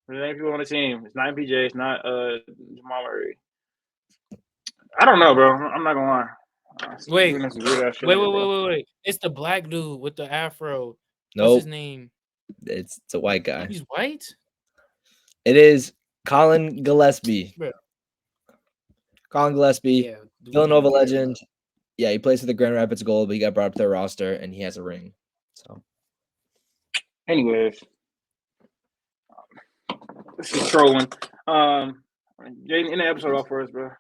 I'm naming people on the team. It's not MPJ. It's not Jamal Murray. I don't know, bro. I'm not gonna lie. Wait. It's the black dude with the afro. Nope. What's his name? It's a white guy. He's white? It is Colin Gillespie. Bro. Colin Gillespie, Villanova legend. Yeah, he plays for the Grand Rapids Gold, but he got brought up to their roster, and he has a ring. So, anyways, this is trolling. Jaden, in the episode off for us, bro.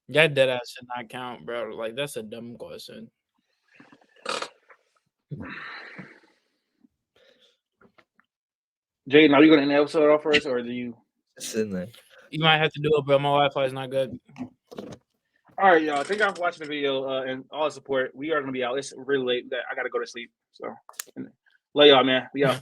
That dead ass should not count, bro. Like, that's a dumb question. Jaden, are you going to end the episode off for us, or do you? It's in there. You might have to do it, bro. My Wi-Fi is not good. All right, y'all. Thank y'all for watching the video and all the support. We are going to be out. It's really late. I got to go to sleep. So, love y'all, man. We out.